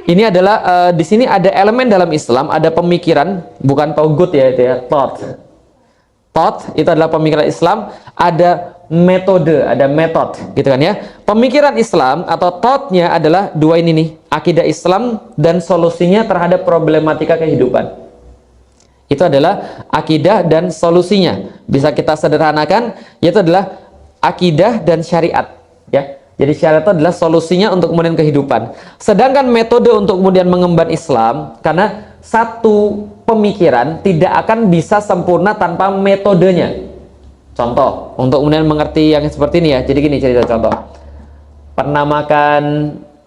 Ini adalah di sini ada elemen dalam Islam, ada pemikiran, bukan togut ya, itu ya, thought itu adalah pemikiran Islam, ada metode, ada metode gitu kan ya. Pemikiran Islam atau thoughtnya adalah dua ini nih, akidah Islam dan solusinya terhadap problematika kehidupan. Itu adalah akidah dan solusinya. Bisa kita sederhanakan, yaitu adalah akidah dan syariat ya. Jadi syariat itu adalah solusinya untuk kemudian kehidupan. Sedangkan metode untuk kemudian mengemban Islam, karena satu pemikiran tidak akan bisa sempurna tanpa metodenya. Contoh, untuk kemudian mengerti yang seperti ini ya. Jadi gini cerita contoh. Pernah makan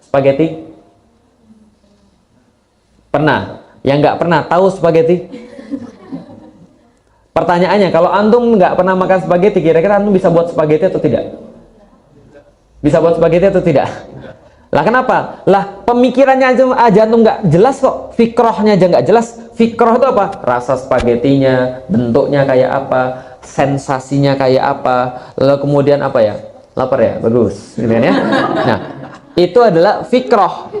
spaghetti? Pernah. Yang nggak pernah tahu spaghetti? Pertanyaannya, kalau antum nggak pernah makan spaghetti, kira-kira antum bisa buat spaghetti atau tidak? Bisa buat spaghetti atau tidak? Lah kenapa? Lah pemikirannya aja antum nggak jelas kok, fikrohnya aja nggak jelas. Fikroh itu apa? Rasa spagettinya, bentuknya kayak apa, sensasinya kayak apa, lalu kemudian apa ya? Lapar ya? Bagus, gitu kan ya? Nah, itu adalah fikroh.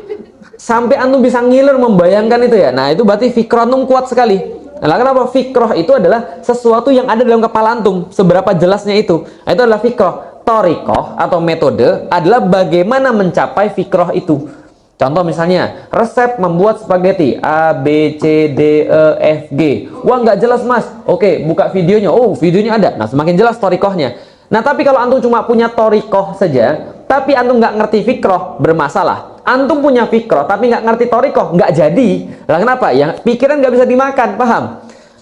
Sampai antum bisa ngiler membayangkan itu ya. Nah, itu berarti fikroh antum kuat sekali. Nah, kenapa? Fikroh itu adalah sesuatu yang ada dalam kepala antum. Seberapa jelasnya itu? Nah, itu adalah fikroh. Thoriqoh atau metode adalah bagaimana mencapai fikroh itu. Contoh misalnya, resep membuat spaghetti A, B, C, D, E, F, G. Wah, nggak jelas mas. Oke, buka videonya. Oh, videonya ada. Nah, semakin jelas thoriqohnya. Nah, tapi kalau antum cuma punya thoriqoh saja, tapi antum nggak ngerti fikroh, bermasalah. Antum punya fikroh, tapi nggak ngerti thoriqoh, nggak jadi. Lah kenapa? Ya, pikiran nggak bisa dimakan, paham?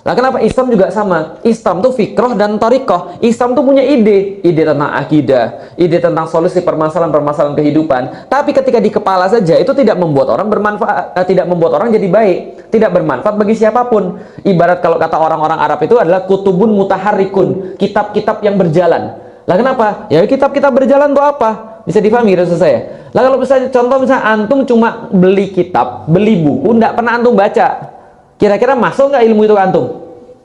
Lah kenapa? Islam juga sama. Islam tuh fikroh dan thariqah. Islam tuh punya ide tentang akidah, ide tentang solusi permasalahan-permasalahan kehidupan. Tapi ketika di kepala saja itu tidak membuat orang bermanfaat, tidak membuat orang jadi baik, tidak bermanfaat bagi siapapun. Ibarat kalau kata orang-orang Arab itu adalah kutubun mutaharrikun, kitab-kitab yang berjalan. Lah kenapa? Ya kitab-kitab berjalan tuh apa? Bisa difahami gitu saya. Lah kalau misalnya contoh misalnya antum cuma beli kitab, beli buku, nggak pernah antum baca. Kira-kira masuk nggak ilmu itu ke antum?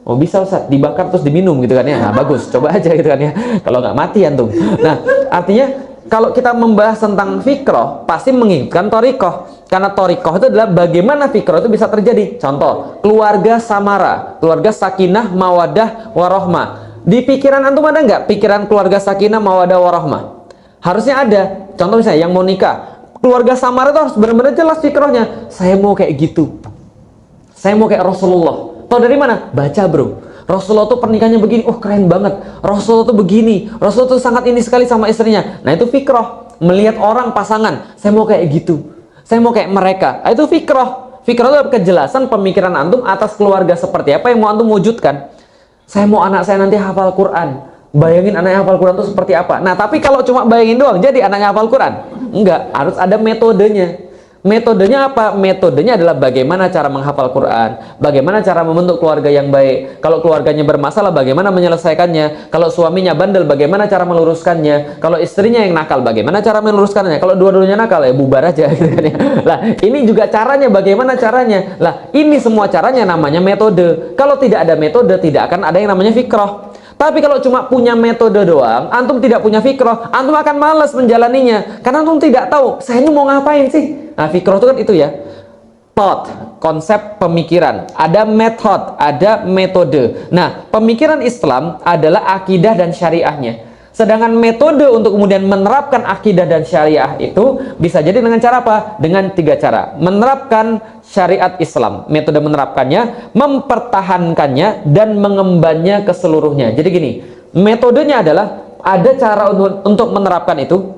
Oh bisa Ustaz, dibakar terus diminum gitu kan ya. Nah bagus, coba aja gitu kan ya. Kalau nggak mati antum. Nah artinya kalau kita membahas tentang fikroh pasti mengingatkan thoriqoh. Karena thoriqoh itu adalah bagaimana fikroh itu bisa terjadi. Contoh, keluarga samara, keluarga sakinah, mawadah, warohmah. Di pikiran antum ada nggak pikiran keluarga sakinah, mawadah, warohmah? Harusnya ada. Contoh misalnya yang mau nikah, keluarga samara itu harus benar-benar jelas fikrohnya. Saya mau kayak gitu. Saya mau kayak Rasulullah. Tahu dari mana? Baca bro. Rasulullah tuh pernikahannya begini. Oh keren banget. Rasulullah tuh begini. Rasulullah tuh sangat ini sekali sama istrinya. Nah itu fikroh. Melihat orang pasangan. Saya mau kayak gitu. Saya mau kayak mereka. Nah, itu fikroh. Fikroh itu kejelasan pemikiran antum atas keluarga seperti apa yang mau antum wujudkan. Saya mau anak saya nanti hafal Quran. Bayangin anaknya hafal Quran itu seperti apa. Nah tapi kalau cuma bayangin doang jadi anaknya hafal Quran? Enggak. Harus ada metodenya. Metodenya apa? Metodenya adalah bagaimana cara menghafal Quran, bagaimana cara membentuk keluarga yang baik. Kalau keluarganya bermasalah, bagaimana menyelesaikannya. Kalau suaminya bandel, bagaimana cara meluruskannya. Kalau istrinya yang nakal, bagaimana cara meluruskannya. Kalau dua-duanya nakal, ya bubar aja. Lah, ini juga caranya, bagaimana caranya. Lah, ini semua caranya namanya metode. Kalau tidak ada metode, tidak akan ada yang namanya fikroh. Tapi kalau cuma punya metode doang, antum tidak punya fikroh, antum akan malas menjalaninya. Karena antum tidak tahu, saya ini mau ngapain sih? Nah, fikroh itu kan itu ya. Thought, konsep pemikiran. Ada method, ada metode. Nah, pemikiran Islam adalah akidah dan syariahnya. Sedangkan metode untuk kemudian menerapkan akidah dan syariah itu bisa jadi dengan cara apa? Dengan 3 cara. Menerapkan syariat Islam. Metode menerapkannya, mempertahankannya, dan mengembannya ke seluruhnya. Jadi gini, metodenya adalah ada cara untuk menerapkan itu,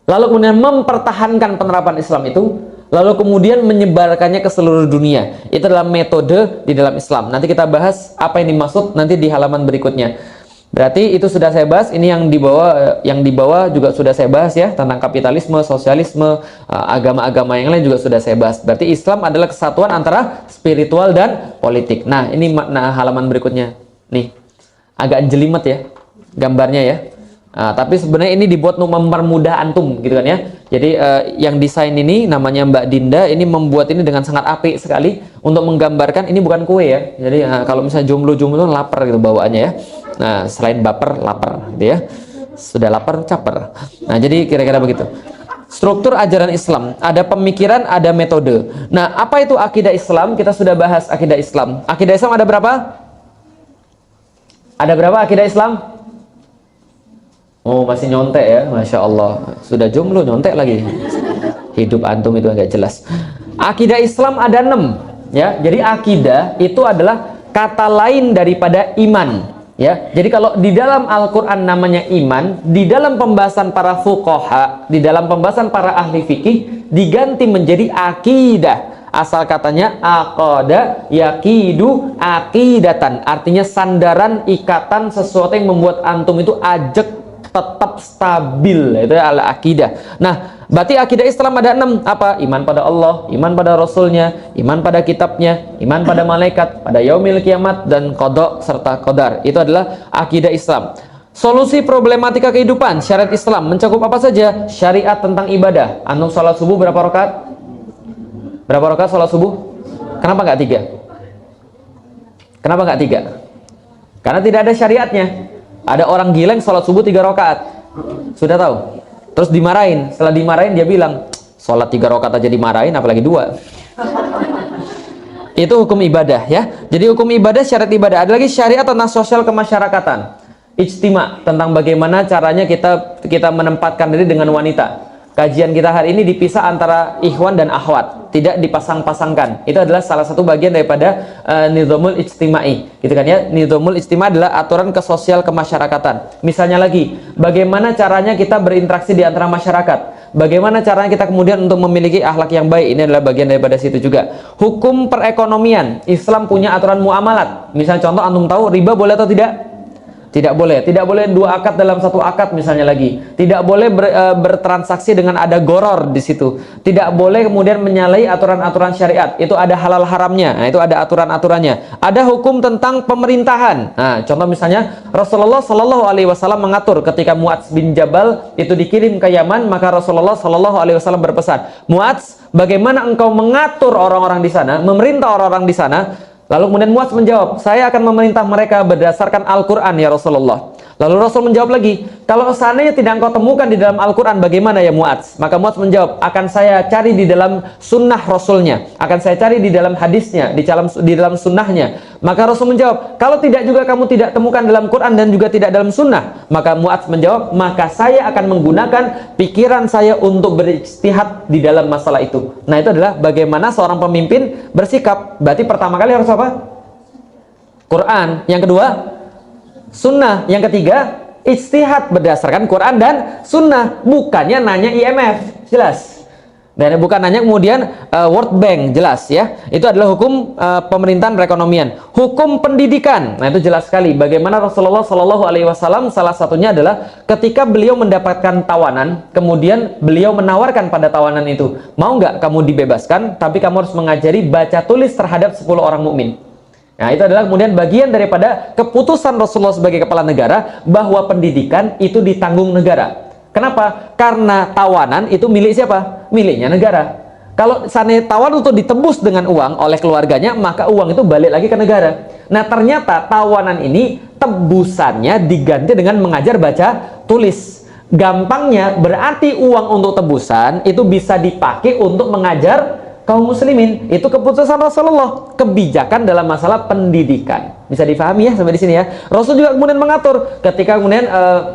lalu kemudian mempertahankan penerapan Islam itu, lalu kemudian menyebarkannya ke seluruh dunia. Itu adalah metode di dalam Islam. Nanti kita bahas apa yang dimaksud nanti di halaman berikutnya. Berarti itu sudah saya bahas. Ini yang di bawah juga sudah saya bahas ya, tentang kapitalisme, sosialisme, agama-agama yang lain juga sudah saya bahas. Berarti Islam adalah kesatuan antara spiritual dan politik. Nah, ini makna halaman berikutnya. Nih, agak jelimet ya gambarnya ya. Nah, tapi sebenarnya ini dibuat untuk mempermudah antum gitu kan ya. Jadi yang desain ini namanya Mbak Dinda, ini membuat ini dengan sangat apik sekali untuk menggambarkan ini bukan kue ya. Jadi kalau misalnya jomblo-jomblo lapar gitu bawaannya ya. Nah, selain baper, lapar gitu ya. Sudah lapar, caper. Nah, jadi kira-kira begitu. Struktur ajaran Islam, ada pemikiran, ada metode. Nah, apa itu akidah Islam? Kita sudah bahas akidah Islam. Akidah Islam ada berapa? Ada berapa akidah Islam? Oh, masih nyontek ya, Masya Allah. Sudah jomblo nyontek lagi. Hidup antum itu agak jelas. Akidah Islam ada 6 ya. Jadi akidah itu adalah kata lain daripada iman ya. Jadi kalau di dalam Al-Quran namanya iman, di dalam pembahasan para fuqaha, di dalam pembahasan para ahli fikih diganti menjadi akidah. Asal katanya aqada yaqidu aqidatan, artinya sandaran, ikatan, sesuatu yang membuat antum itu ajek, tetap stabil. Itu adalah akidah. Nah, berarti akidah Islam ada 6. Apa? Iman pada Allah, iman pada Rasulnya, iman pada kitabnya, iman pada malaikat, pada yaumil kiamat, dan qada serta qadar. Itu adalah akidah Islam. Solusi problematika kehidupan, syariat Islam mencakup apa saja? Syariat tentang ibadah. Antum sholat subuh berapa rakaat? Berapa rakaat sholat subuh? Kenapa nggak 3? Kenapa nggak 3? Karena tidak ada syariatnya. Ada orang gileng sholat subuh 3 rakaat. Sudah tahu? Terus dimarahin. Setelah dimarahin dia bilang, sholat 3 rakaat aja dimarahin, apalagi 2. Itu hukum ibadah ya. Jadi hukum ibadah, syariat ibadah. Ada lagi syariat tentang sosial kemasyarakatan. Ijtima, tentang bagaimana caranya kita menempatkan diri dengan wanita. Kajian kita hari ini dipisah antara ikhwan dan akhwat, tidak dipasang-pasangkan. Itu adalah salah satu bagian daripada nizamul ijtimai, gitu kan ya. Nizamul ijtimai adalah aturan kesosial kemasyarakatan. Misalnya lagi, bagaimana caranya kita berinteraksi di antara masyarakat, bagaimana caranya kita kemudian untuk memiliki akhlak yang baik. Ini adalah bagian daripada situ juga. Hukum perekonomian, Islam punya aturan muamalat. Misalnya contoh, antum tahu riba boleh atau tidak? Tidak boleh. Tidak boleh 2 akad dalam 1 akad misalnya lagi. Tidak boleh bertransaksi dengan ada goror di situ. Tidak boleh kemudian menyalahi aturan-aturan syariat. Itu ada halal haramnya. Nah, itu ada aturan-aturannya. Ada hukum tentang pemerintahan. Nah, contoh misalnya Rasulullah Shallallahu Alaihi Wasallam mengatur ketika Mu'adz bin Jabal itu dikirim ke Yaman, maka Rasulullah Shallallahu Alaihi Wasallam berpesan, Mu'adz, bagaimana engkau mengatur orang-orang di sana, memerintah orang-orang di sana? Lalu kemudian Mu'adz menjawab, saya akan memerintah mereka berdasarkan Al-Quran ya Rasulullah. Lalu Rasul menjawab lagi, kalau seandainya tidak engkau temukan di dalam Al-Quran, bagaimana ya Mu'adz? Maka Mu'adz menjawab, akan saya cari di dalam sunnah Rasulnya, akan saya cari di dalam hadisnya, di dalam sunnahnya. Maka Rasul menjawab, kalau tidak juga kamu tidak temukan dalam Quran dan juga tidak dalam sunnah. Maka Mu'adz menjawab, maka saya akan menggunakan pikiran saya untuk berijtihad di dalam masalah itu. Nah, itu adalah bagaimana seorang pemimpin bersikap. Berarti pertama kali harus apa? Quran. Yang kedua, sunnah. Yang ketiga, ijtihad berdasarkan Quran dan sunnah. Bukannya nanya IMF, jelas. Dan bukan nanya kemudian World Bank, jelas ya. Itu adalah hukum pemerintahan perekonomian. Hukum pendidikan, nah itu jelas sekali. Bagaimana Rasulullah Shallallahu Alaihi Wasallam salah satunya adalah ketika beliau mendapatkan tawanan, kemudian beliau menawarkan pada tawanan itu, mau nggak kamu dibebaskan, tapi kamu harus mengajari baca tulis terhadap 10 orang mukmin. Nah, itu adalah kemudian bagian daripada keputusan Rasulullah sebagai kepala negara bahwa pendidikan itu ditanggung negara. Kenapa? Karena tawanan itu milik siapa? Miliknya negara. Kalau seandainya tawanan untuk ditebus dengan uang oleh keluarganya, maka uang itu balik lagi ke negara. Nah, ternyata tawanan ini tebusannya diganti dengan mengajar baca tulis. Gampangnya berarti uang untuk tebusan itu bisa dipakai untuk mengajar kaum muslimin. Itu keputusan Rasulullah, kebijakan dalam masalah pendidikan. Bisa difahami ya sampai di sini ya. Rasul juga kemudian mengatur ketika kemudian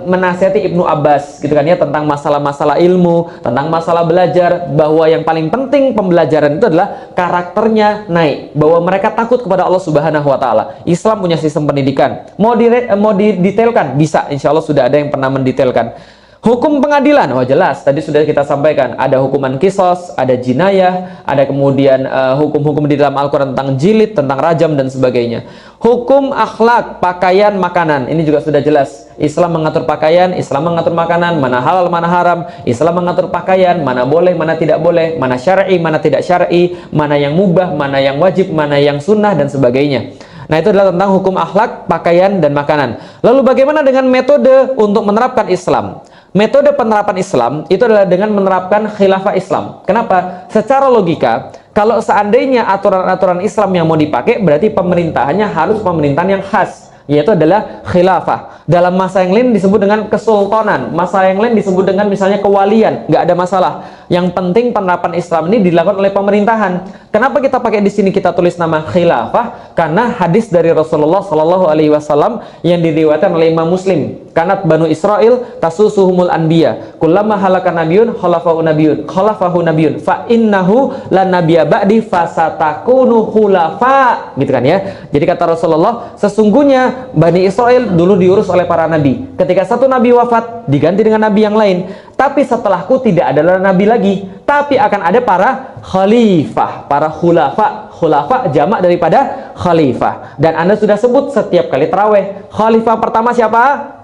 menasihati Ibnu Abbas gitu kan ya, tentang masalah-masalah ilmu, tentang masalah belajar, bahwa yang paling penting pembelajaran itu adalah karakternya naik, bahwa mereka takut kepada Allah Subhanahu wa taala. Islam punya sistem pendidikan. Mau didetailkan? Bisa, insya Allah sudah ada yang pernah mendetailkan. Hukum pengadilan, oh jelas, tadi sudah kita sampaikan, ada hukuman kisos, ada jinayah, ada kemudian hukum-hukum di dalam Al-Quran tentang jilid, tentang rajam, dan sebagainya. Hukum akhlak, pakaian, makanan, ini juga sudah jelas. Islam mengatur pakaian, Islam mengatur makanan, mana halal, mana haram. Islam mengatur pakaian, mana boleh, mana tidak boleh, mana syar'i, mana tidak syar'i, mana yang mubah, mana yang wajib, mana yang sunnah, dan sebagainya. Nah, itu adalah tentang hukum akhlak, pakaian, dan makanan. Lalu bagaimana dengan metode untuk menerapkan Islam? Metode penerapan Islam itu adalah dengan menerapkan khilafah Islam. Kenapa? Secara logika, kalau seandainya aturan-aturan Islam yang mau dipakai, berarti pemerintahannya harus pemerintahan yang khas, yaitu adalah khilafah. Dalam masa yang lain disebut dengan kesultanan, masa yang lain disebut dengan misalnya kewalian, nggak ada masalah. Yang penting penerapan Islam ini dilakukan oleh pemerintahan. Kenapa kita pakai di sini kita tulis nama khilafah? Karena hadis dari Rasulullah Shallallahu Alaihi Wasallam yang diriwayatkan oleh Imam Muslim. Kanat Banu Israel tasusuhumul anbiya. Kullama halaka nabiyun khalafahu nabiyun. Fa innahu lan nabiyya ba'di fasatakunu khulafa. Gitu kan ya. Jadi kata Rasulullah, sesungguhnya Bani Israel dulu diurus oleh para nabi. Ketika satu nabi wafat, diganti dengan nabi yang lain. Tapi setelahku tidak ada nabi lagi, tapi akan ada para khalifah, para khulafa. Khulafa jamak daripada khalifah. Dan Anda sudah sebut setiap kali tarawih. Khalifah pertama siapa?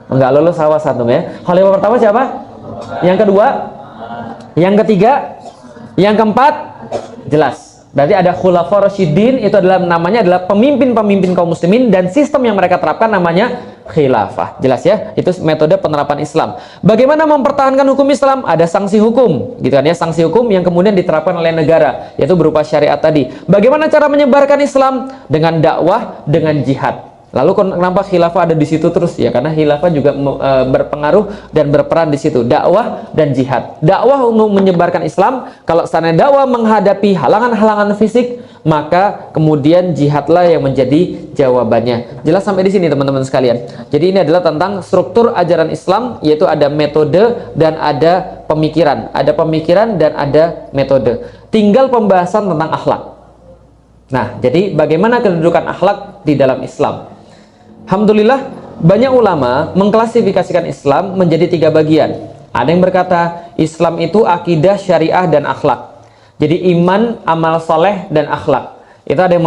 Enggak lulus awas antum ya. Khalifah pertama siapa? Yang kedua? Yang ketiga? Yang keempat? Jelas. Berarti ada khulafa rasyidin, itu adalah namanya adalah pemimpin-pemimpin kaum muslimin, dan sistem yang mereka terapkan namanya khilafah. Jelas ya? Itu metode penerapan Islam. Bagaimana mempertahankan hukum Islam? Ada sanksi hukum, gitu kan ya, sanksi hukum yang kemudian diterapkan oleh negara, yaitu berupa syariat tadi. Bagaimana cara menyebarkan Islam? Dengan dakwah, dengan jihad. Lalu kenapa khilafah ada di situ terus? Ya karena khilafah juga berpengaruh dan berperan di situ. Dakwah dan jihad. Dakwah untuk menyebarkan Islam. Kalau sana dakwah menghadapi halangan-halangan fisik, maka kemudian jihadlah yang menjadi jawabannya. Jelas sampai di sini teman-teman sekalian. Jadi ini adalah tentang struktur ajaran Islam, yaitu ada metode dan ada pemikiran. Ada pemikiran dan ada metode. Tinggal pembahasan tentang akhlak. Nah, jadi bagaimana kedudukan akhlak di dalam Islam? Alhamdulillah, banyak ulama mengklasifikasikan Islam menjadi 3 bagian. Ada yang berkata, Islam itu akidah, syariah, dan akhlak. Jadi iman, amal soleh, dan akhlak. Itu ada yang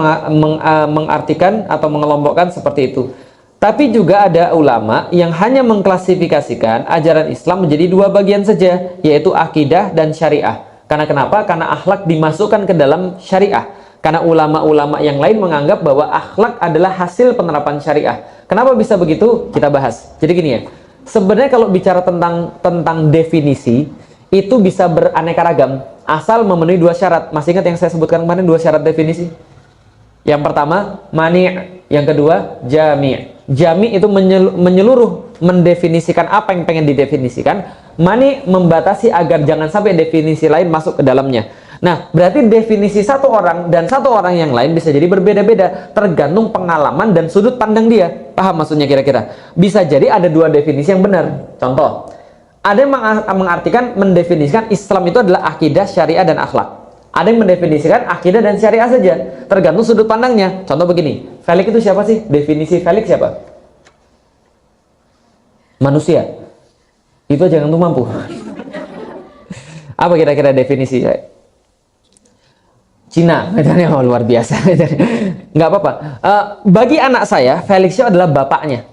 mengartikan atau mengelompokkan seperti itu. Tapi juga ada ulama yang hanya mengklasifikasikan ajaran Islam menjadi 2 bagian saja, yaitu akidah dan syariah. Karena kenapa? Karena akhlak dimasukkan ke dalam syariah. Karena ulama-ulama yang lain menganggap bahwa akhlak adalah hasil penerapan syariah. Kenapa bisa begitu? Kita bahas. Jadi gini ya, sebenarnya kalau bicara tentang definisi, itu bisa beraneka ragam, asal memenuhi 2 syarat. Masih ingat yang saya sebutkan kemarin 2 syarat definisi? Yang pertama, mani'. Yang kedua, jami'. Jami' itu menyeluruh, mendefinisikan apa yang pengen didefinisikan. Mani' membatasi agar jangan sampai definisi lain masuk ke dalamnya. Nah, berarti definisi satu orang dan satu orang yang lain bisa jadi berbeda-beda, tergantung pengalaman dan sudut pandang dia. Paham maksudnya kira-kira? Bisa jadi ada 2 definisi yang benar. Contoh, ada yang mengartikan, mendefinisikan Islam itu adalah akidah, syariah, dan akhlak. Ada yang mendefinisikan akidah dan syariah saja, tergantung sudut pandangnya. Contoh begini, Felix itu siapa sih? Definisi Felix siapa? Manusia. Itu aja yang mampu. Apa kira-kira definisi saya? Cina, oh, luar biasa. Nggak apa-apa. Bagi anak saya, Felix itu adalah bapaknya.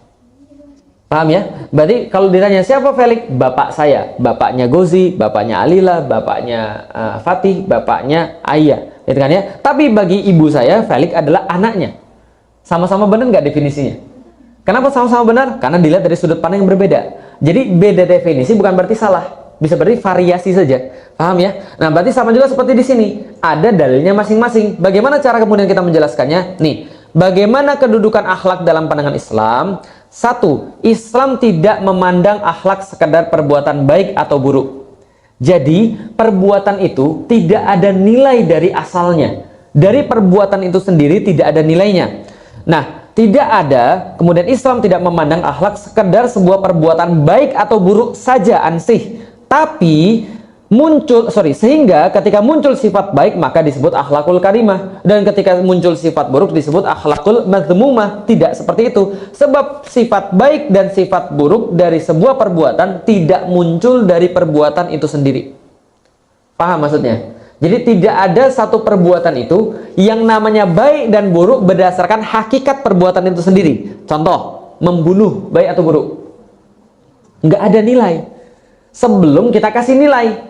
Paham ya? Berarti kalau ditanya siapa Felix? Bapak saya. Bapaknya Gozi, bapaknya Alila, bapaknya Fatih, bapaknya Ayah. Gitu kan ya? Tapi bagi ibu saya, Felix adalah anaknya. Sama-sama benar nggak definisinya? Kenapa sama-sama benar? Karena dilihat dari sudut pandang yang berbeda. Jadi beda definisi bukan berarti salah. Bisa berarti variasi saja. Paham ya? Nah, berarti sama juga seperti di sini. Ada dalilnya masing-masing. Bagaimana cara kemudian kita menjelaskannya? Nih, bagaimana kedudukan akhlak dalam pandangan Islam? 1. Islam tidak memandang akhlak sekedar perbuatan baik atau buruk. Jadi, perbuatan itu tidak ada nilai dari asalnya. Dari perbuatan itu sendiri tidak ada nilainya. Nah, tidak ada, kemudian Islam tidak memandang akhlak sekedar sebuah perbuatan baik atau buruk saja ansih. Tapi sehingga ketika muncul sifat baik maka disebut akhlakul karimah, dan ketika muncul sifat buruk disebut akhlakul madhmumah. Tidak seperti itu, sebab sifat baik dan sifat buruk dari sebuah perbuatan tidak muncul dari perbuatan itu sendiri. Paham maksudnya? Jadi tidak ada satu perbuatan itu yang namanya baik dan buruk berdasarkan hakikat perbuatan itu sendiri. Contoh, membunuh baik atau buruk? Nggak ada nilai sebelum kita kasih nilai.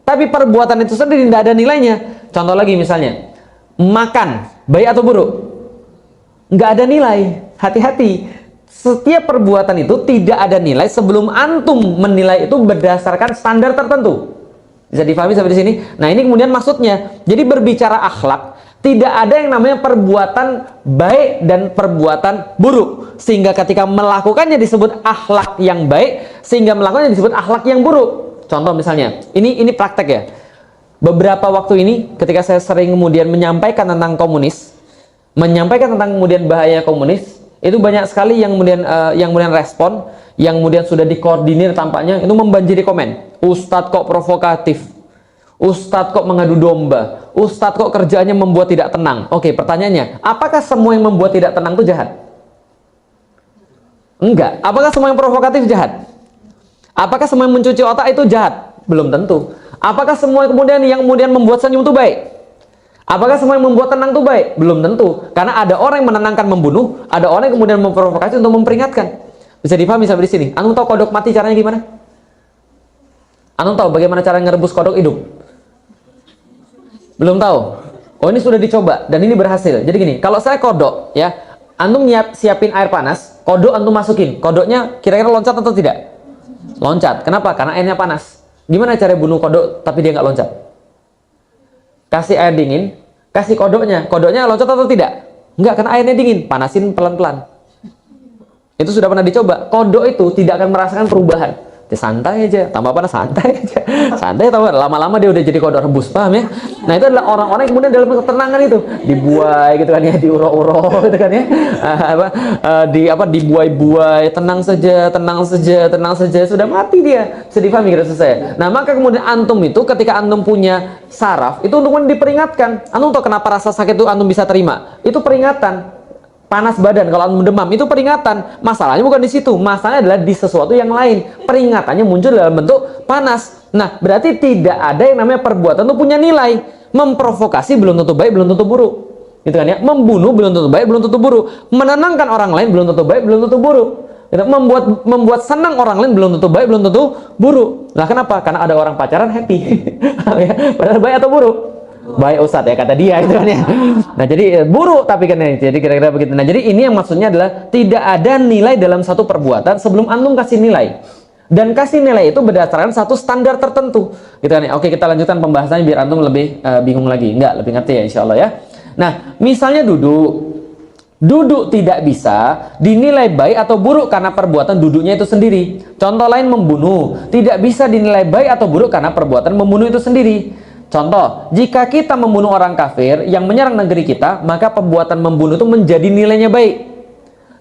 Tapi perbuatan itu sendiri tidak ada nilainya. Contoh lagi misalnya, makan, baik atau buruk? Nggak ada nilai. Hati-hati. Setiap perbuatan itu tidak ada nilai sebelum antum menilai itu berdasarkan standar tertentu. Bisa difahami sampai di sini? Nah, ini kemudian maksudnya. Jadi berbicara akhlak, tidak ada yang namanya perbuatan baik dan perbuatan buruk. Sehingga ketika melakukannya disebut akhlak yang baik, sehingga melakukannya disebut akhlak yang buruk. Contoh misalnya, ini praktek ya. Beberapa waktu ini ketika saya sering kemudian menyampaikan tentang komunis, menyampaikan tentang kemudian bahaya komunis, itu banyak sekali yang kemudian respon, yang kemudian sudah dikoordinir tampaknya itu membanjiri komen. Ustadz kok provokatif, Ustadz kok mengadu domba, Ustadz kok kerjaannya membuat tidak tenang. Oke, pertanyaannya, apakah semua yang membuat tidak tenang itu jahat? Enggak. Apakah semua yang provokatif jahat? Apakah semua yang mencuci otak itu jahat? Belum tentu. Apakah semua yang kemudian membuat senyum itu baik? Apakah semua yang membuat tenang itu baik? Belum tentu. Karena ada orang yang menenangkan membunuh, ada orang yang kemudian memprovokasi untuk memperingatkan. Bisa dipahami sampai di sini? Antum tahu kodok mati caranya gimana? Antum tahu bagaimana cara ngerebus kodok hidup? Belum tahu? Oh, ini sudah dicoba dan ini berhasil. Jadi gini, kalau saya kodok ya, antum siapin air panas, kodok antum masukin. Kodoknya kira-kira loncat atau tidak? Loncat. Kenapa? Karena airnya panas. Gimana cara bunuh kodok tapi dia nggak loncat? Kasih air dingin, kasih kodoknya. Kodoknya loncat atau tidak? Nggak, karena airnya dingin. Panasin pelan-pelan. Itu sudah pernah dicoba. Kodok itu tidak akan merasakan perubahan. Dia santai aja, tambah panas santai aja. Santai tambah lama-lama dia udah jadi kodok rebus, paham ya? Nah, itu adalah orang-orang yang kemudian dalam ketenangan itu dibuai gitu kan ya, diuro-uro gitu kan ya. Dibuai-buai, tenang saja, tenang saja, tenang saja, sudah mati dia. Bisa dipahami kira saya. Nah, maka kemudian antum itu ketika antum punya saraf, itu untuk diperingatkan. Antum tahu kenapa rasa sakit itu antum bisa terima? Itu peringatan. Panas badan kalau antum demam itu peringatan. Masalahnya bukan di situ, masalahnya adalah di sesuatu yang lain. Peringatannya muncul dalam bentuk panas. Nah, berarti tidak ada yang namanya perbuatan itu punya nilai. Memprovokasi belum tentu baik, belum tentu buruk, gitu kan ya. Membunuh belum tentu baik, belum tentu buruk. Menenangkan orang lain belum tentu baik, belum tentu buruk. Membuat senang orang lain belum tentu baik, belum tentu buruk. Lah kenapa? Karena ada orang pacaran happy. Padahal baik atau buruk? Baik Ustadz ya, kata dia gitu kan ya. Nah, jadi buruk tapi kan ya. Jadi kira-kira begitu. Nah, jadi ini yang maksudnya adalah tidak ada nilai dalam satu perbuatan sebelum antum kasih nilai. Dan kasih nilai itu berdasarkan satu standar tertentu. Gitu kan ya. Oke, kita lanjutkan pembahasannya biar antum lebih bingung lagi. Enggak, lebih ngerti ya insyaallah ya. Nah, misalnya duduk. Duduk tidak bisa dinilai baik atau buruk karena perbuatan duduknya itu sendiri. Contoh lain, membunuh tidak bisa dinilai baik atau buruk karena perbuatan membunuh itu sendiri. Contoh, jika kita membunuh orang kafir yang menyerang negeri kita, maka perbuatan membunuh itu menjadi nilainya baik.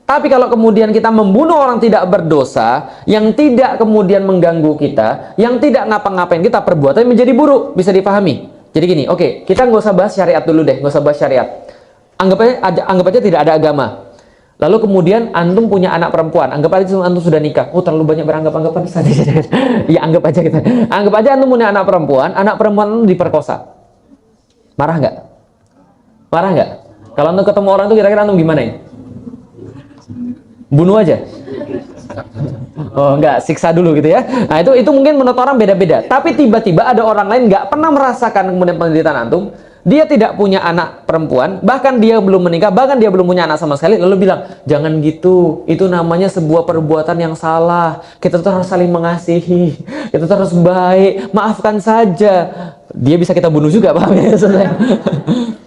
Tapi kalau kemudian kita membunuh orang tidak berdosa, yang tidak kemudian mengganggu kita, yang tidak ngapa-ngapain kita, perbuatannya menjadi buruk. Bisa dipahami? Jadi gini, oke, kita nggak usah bahas syariat dulu deh, nggak usah bahas syariat. Anggap aja tidak ada agama. Lalu kemudian antum punya anak perempuan, anggap aja antum sudah nikah. Oh, terlalu banyak beranggapan-anggapan saja. Ya, anggap aja kita. Anggap aja antum punya anak perempuan antum diperkosa. Marah nggak? Marah nggak? Kalau antum ketemu orang itu kira-kira antum gimana ya? Bunuh aja. Oh, enggak, siksa dulu gitu ya. Nah, itu mungkin menurut orang beda-beda. Tapi tiba-tiba ada orang lain nggak pernah merasakan kemudian penderitaan antum. Dia tidak punya anak perempuan, bahkan dia belum menikah, bahkan dia belum punya anak sama sekali, lalu bilang, jangan gitu, itu namanya sebuah perbuatan yang salah, kita tuh harus saling mengasihi, kita tuh harus baik, maafkan saja. Dia bisa kita bunuh juga, paham ya?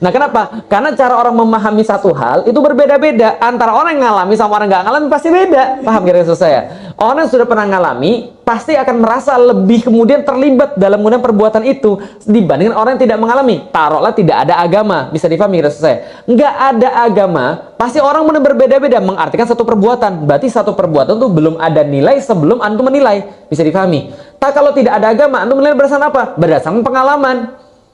Nah, kenapa? Karena cara orang memahami satu hal itu berbeda-beda. Antara orang yang ngalami sama orang nggak ngalami pasti beda. Paham kira-kira saya? Orang yang sudah pernah ngalami pasti akan merasa lebih kemudian terlibat dalam kemudian perbuatan itu dibandingkan orang yang tidak mengalami. Taruhlah tidak ada agama. Bisa dipahami kira-kira saya? Nggak ada agama, pasti orang benar berbeda-beda mengartikan satu perbuatan. Berarti satu perbuatan itu belum ada nilai sebelum antum menilai. Bisa dipahami? Tak kalau tidak ada agama, antum menilai berdasarkan apa? Berdasarkan pengalaman.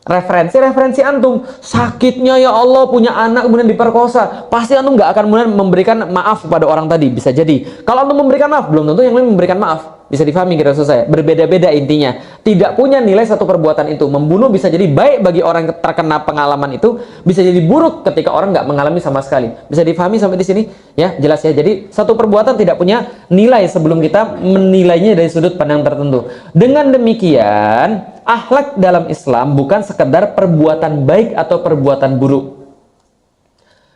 Referensi antum, sakitnya ya Allah punya anak kemudian diperkosa, pasti antum nggak akan kemudian memberikan maaf kepada orang tadi. Bisa jadi kalau antum memberikan maaf, belum tentu yang lain memberikan maaf. Bisa difahami kira saya, berbeda-beda intinya, tidak punya nilai satu perbuatan itu. Membunuh bisa jadi baik bagi orang yang terkena pengalaman itu, bisa jadi buruk ketika orang nggak mengalami sama sekali. Bisa difahami sampai di sini ya, jelas ya. Jadi satu perbuatan tidak punya nilai sebelum kita menilainya dari sudut pandang tertentu. Dengan demikian, akhlak dalam Islam bukan sekedar perbuatan baik atau perbuatan buruk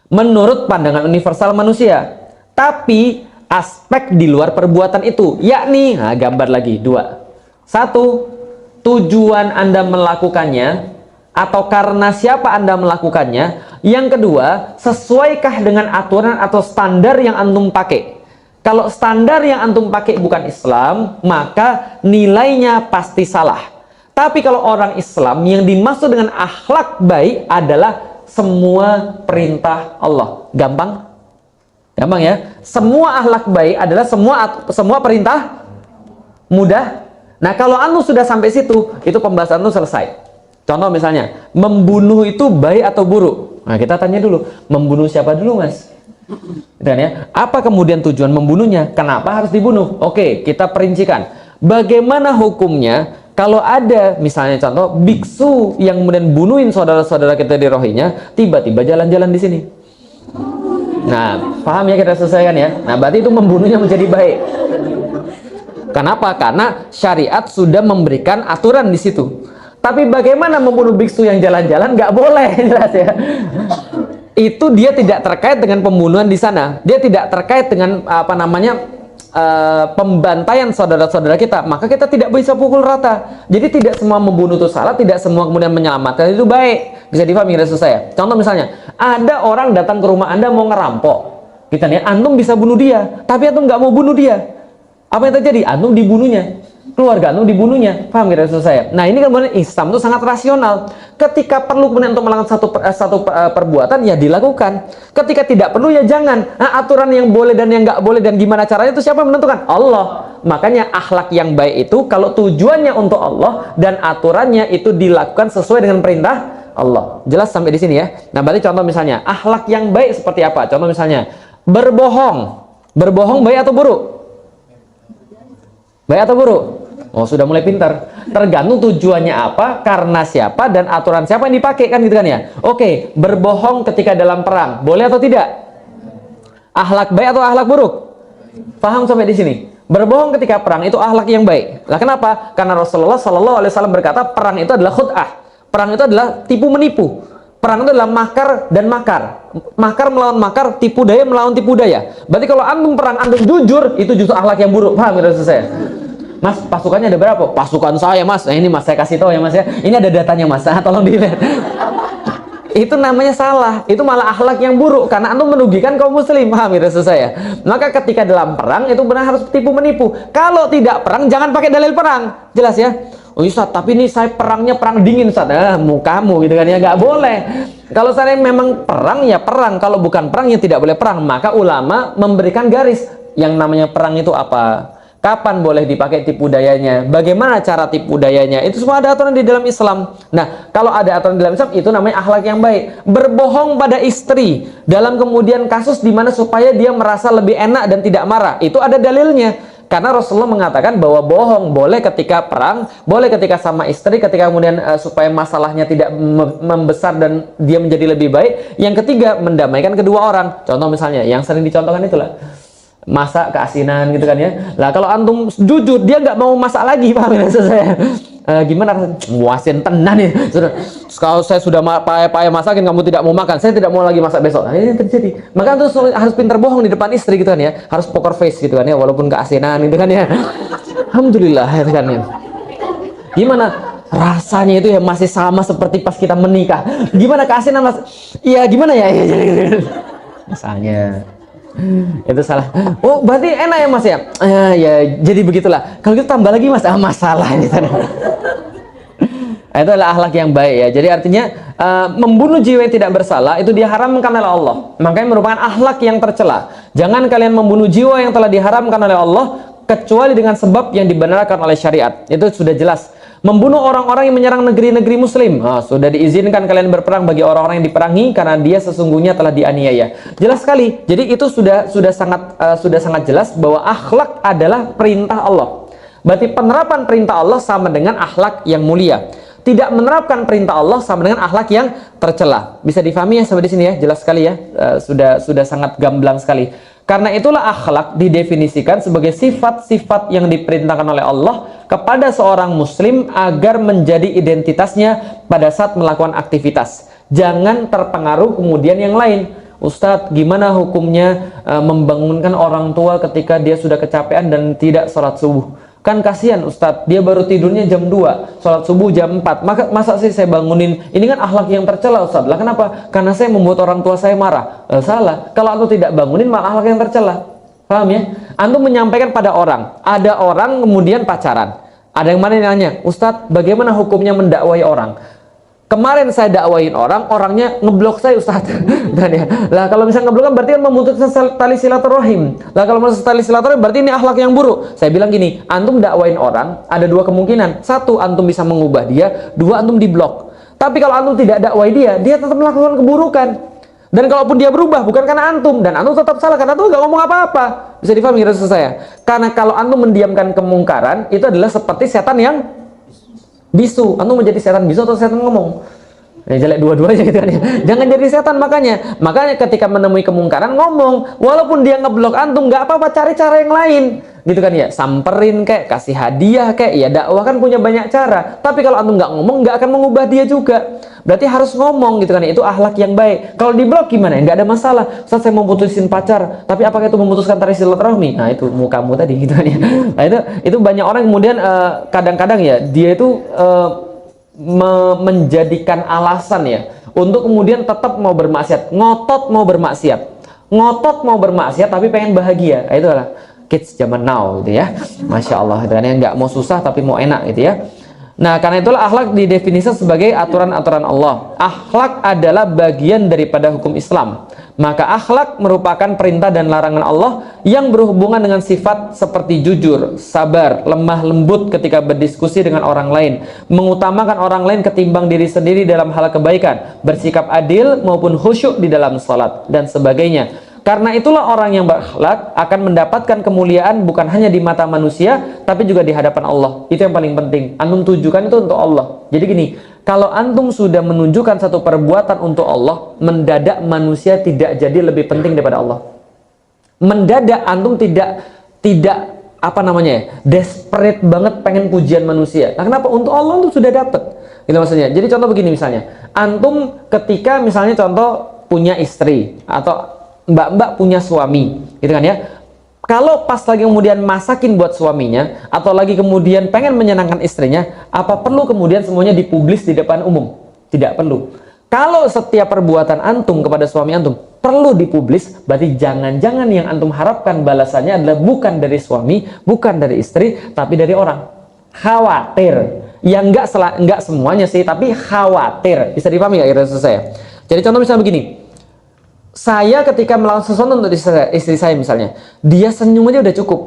menurut pandangan universal manusia, tapi aspek di luar perbuatan itu, yakni, nah gambar lagi, dua. Satu, tujuan Anda melakukannya atau karena siapa Anda melakukannya. Yang kedua, sesuaikah dengan aturan atau standar yang antum pakai. Kalau standar yang antum pakai bukan Islam, maka nilainya pasti salah. Tapi kalau orang Islam, yang dimaksud dengan akhlak baik adalah semua perintah Allah. Gampang? Gampang ya? Semua akhlak baik adalah semua perintah mudah. Nah, kalau anu sudah sampai situ, itu pembahasan itu selesai. Contoh misalnya, membunuh itu baik atau buruk? Nah, kita tanya dulu, membunuh siapa dulu, Mas? Dan ya, apa kemudian tujuan membunuhnya? Kenapa harus dibunuh? Oke, kita perincikan. Bagaimana hukumnya kalau ada misalnya contoh biksu yang kemudian bunuhin saudara-saudara kita di Rohingya, tiba-tiba jalan-jalan di sini. Nah, paham ya, kita selesaikan ya. Nah, berarti itu membunuhnya menjadi baik. Kenapa? Karena syariat sudah memberikan aturan di situ. Tapi bagaimana membunuh biksu yang jalan-jalan? Nggak boleh, jelas ya. Itu dia tidak terkait dengan pembunuhan di sana. Dia tidak terkait dengan apa namanya pembantaian saudara-saudara kita. Maka kita tidak bisa pukul rata. Jadi tidak semua membunuh itu salah, tidak semua kemudian menyelamatkan itu baik. Bisa difahami maksud saya. Contoh misalnya, ada orang datang ke rumah Anda mau ngerampok. Kita nih, antum bisa bunuh dia, tapi antum nggak mau bunuh dia. Apa yang terjadi? Antum dibunuhnya. Keluarga antum dibunuhnya. Paham kira maksud saya? Nah, ini kan kemudian Islam itu sangat rasional. Ketika perlu kemudian untuk melakukan satu perbuatan, ya dilakukan. Ketika tidak perlu, ya jangan. Nah, aturan yang boleh dan yang nggak boleh dan gimana caranya itu siapa yang menentukan? Allah. Makanya akhlak yang baik itu kalau tujuannya untuk Allah dan aturannya itu dilakukan sesuai dengan perintah Allah. Jelas sampai di sini ya. Nah, berarti contoh misalnya, akhlak yang baik seperti apa? Contoh misalnya, berbohong. Berbohong baik atau buruk? Baik atau buruk? Oh, sudah mulai pintar. Tergantung tujuannya apa, karena siapa, dan aturan siapa yang dipakai kan gitu kan ya. Oke, berbohong ketika dalam perang, boleh atau tidak? Akhlak baik atau akhlak buruk? Paham sampai di sini? Berbohong ketika perang itu akhlak yang baik. Lah kenapa? Karena Rasulullah SAW berkata perang itu adalah khud'ah. Perang itu adalah tipu menipu. Perang itu adalah makar dan makar. Makar melawan makar, tipu daya melawan tipu daya. Berarti kalau antum perang, antum jujur, itu justru akhlak yang buruk. Paham maksud saya? Mas, pasukannya ada berapa? Pasukan saya, Mas. Nah, ini Mas, saya kasih tahu ya, Mas ya. Ini ada datanya, Mas. Nah, tolong dilihat. Itu namanya salah. Itu malah akhlak yang buruk karena antum merugikan kaum muslim. Paham maksud saya? Maka ketika dalam perang itu benar harus tipu menipu. Kalau tidak perang, jangan pakai dalil perang. Jelas ya? Oh Ustaz, tapi ini saya perangnya perang dingin Ustaz. Mukamu gitu kan ya, nggak boleh. Kalau saya memang perang ya perang, kalau bukan perang ya tidak boleh perang. Maka ulama memberikan garis yang namanya perang itu apa, kapan boleh dipakai tipu dayanya, bagaimana cara tipu dayanya, itu semua ada aturan di dalam Islam. Nah, kalau ada aturan di dalam Islam, itu namanya akhlak yang baik. Berbohong pada istri dalam kemudian kasus dimana supaya dia merasa lebih enak dan tidak marah, itu ada dalilnya. Karena Rasulullah mengatakan bahwa bohong boleh ketika perang, boleh ketika sama istri, ketika kemudian supaya masalahnya tidak membesar dan dia menjadi lebih baik. Yang ketiga, mendamaikan kedua orang. Contoh misalnya, yang sering dicontohkan itulah masak keasinan gitu kan ya. Lah kalau antum jujur, dia nggak mau masak lagi, paham ya saya? Gimana rasanya? Muasin tenan ya. Kalau saya sudah payah masakin, kamu tidak mau makan, saya tidak mau lagi masak besok. Nah, ini yang terjadi. Maka antum harus pintar bohong di depan istri gitu kan ya. Harus poker face gitu kan ya, walaupun keasinan gitu kan ya. Alhamdulillah ya kan ya. Gimana rasanya itu ya, masih sama seperti pas kita menikah. Gimana keasinan Mas? Iya gimana ya? Misalnya itu salah. Oh berarti enak ya Mas ya? Ya jadi begitulah. Kalau gitu tambah lagi Mas, masalah gitu. Itu adalah akhlak yang baik ya. Jadi artinya membunuh jiwa yang tidak bersalah itu diharamkan oleh Allah. Makanya merupakan akhlak yang tercela. Jangan kalian membunuh jiwa yang telah diharamkan oleh Allah kecuali dengan sebab yang dibenarkan oleh syariat. Itu sudah jelas. Membunuh orang-orang yang menyerang negeri-negeri muslim, sudah diizinkan kalian berperang bagi orang-orang yang diperangi karena dia sesungguhnya telah dianiaya. Jelas sekali. Jadi itu sudah sangat jelas bahwa akhlak adalah perintah Allah. Berarti penerapan perintah Allah sama dengan akhlak yang mulia. Tidak menerapkan perintah Allah sama dengan akhlak yang tercela. Bisa difahami ya sampai di sini ya, jelas sekali ya. Sudah sangat gamblang sekali. Karena itulah akhlak didefinisikan sebagai sifat-sifat yang diperintahkan oleh Allah kepada seorang muslim agar menjadi identitasnya pada saat melakukan aktivitas. Jangan terpengaruh kemudian yang lain. Ustadz, gimana hukumnya membangunkan orang tua ketika dia sudah kecapean dan tidak sholat subuh? Kan kasihan Ustadz, dia baru tidurnya jam 2, sholat subuh jam 4. Masa sih saya bangunin? Ini kan akhlak yang tercela Ustadz. Lah kenapa? Karena saya membuat orang tua saya marah. Salah. Kalau antum tidak bangunin, malah akhlak yang tercela. Paham ya? Antum menyampaikan pada orang. Ada orang kemudian pacaran. Ada yang mana yang nanya, Ustadz, bagaimana hukumnya mendakwai orang? Kemarin saya dakwain orang, orangnya ngeblok saya Ustadz. Dan ya, lah kalau misalnya ngeblok kan berarti kan memutuskan tali silaturahim. Lah kalau memutuskan tali silaturahim berarti ini akhlak yang buruk. Saya bilang gini, antum dakwain orang ada dua kemungkinan. Satu, antum bisa mengubah dia. Dua, antum diblok. Tapi kalau antum tidak dakwai dia tetap melakukan keburukan. Dan kalaupun dia berubah bukan karena antum, dan antum tetap salah karena antum nggak ngomong apa-apa. Bisa difahami maksud saya? Karena kalau antum mendiamkan kemungkaran itu adalah seperti setan yang bisu. Antum menjadi setan bisu atau setan ngomong? Jelek dua-duanya gitu kan ya. Jangan jadi setan makanya ketika menemui kemungkaran ngomong, walaupun dia ngeblok antum nggak apa-apa, cari cara yang lain gitu kan ya, samperin kayak, kasih hadiah kayak, ya dakwah kan punya banyak cara. Tapi kalau antum nggak ngomong nggak akan mengubah dia juga. Berarti harus ngomong gitu kan ya, itu akhlak yang baik. Kalau diblok gimana? Nggak ada masalah. Ustaz, saya mau putusin pacar, tapi apakah itu memutuskan tali silaturahmi? Nah itu mukamu tadi gitu kan ya. Nah itu banyak orang kemudian kadang-kadang ya dia itu menjadikan alasan ya untuk kemudian tetap mau bermaksiat, ngotot mau bermaksiat tapi pengen bahagia. Nah, itu adalah kids zaman now gitu ya. Masya Allah, dan yang nggak mau susah tapi mau enak gitu ya. Nah, karena itulah akhlak didefinisikan sebagai aturan-aturan Allah. Akhlak adalah bagian daripada hukum Islam. Maka akhlak merupakan perintah dan larangan Allah yang berhubungan dengan sifat seperti jujur, sabar, lemah lembut ketika berdiskusi dengan orang lain, mengutamakan orang lain ketimbang diri sendiri dalam hal kebaikan, bersikap adil maupun khusyuk di dalam salat, dan sebagainya. Karena itulah orang yang berakhlak akan mendapatkan kemuliaan bukan hanya di mata manusia, tapi juga di hadapan Allah. Itu yang paling penting. Antum tujukan itu untuk Allah. Jadi gini, kalau antum sudah menunjukkan satu perbuatan untuk Allah, mendadak manusia tidak jadi lebih penting daripada Allah. Mendadak antum tidak apa namanya ya, desperate banget pengen pujian manusia. Nah, kenapa? Untuk Allah antum sudah dapat. Itu maksudnya. Jadi contoh begini misalnya, antum ketika misalnya contoh punya istri atau mbak-mbak punya suami, gitu kan ya. Kalau pas lagi kemudian masakin buat suaminya atau lagi kemudian pengen menyenangkan istrinya, apa perlu kemudian semuanya dipublis di depan umum? Tidak perlu. Kalau setiap perbuatan antum kepada suami antum perlu dipublis, berarti jangan-jangan yang antum harapkan balasannya adalah bukan dari suami, bukan dari istri, tapi dari orang. Khawatir. Ya enggak semuanya sih, tapi khawatir. Bisa dipahami nggak kira-kira saya? Jadi contoh misalnya begini. Saya ketika melakukan sesuatu untuk istri saya misalnya, dia senyum aja udah cukup.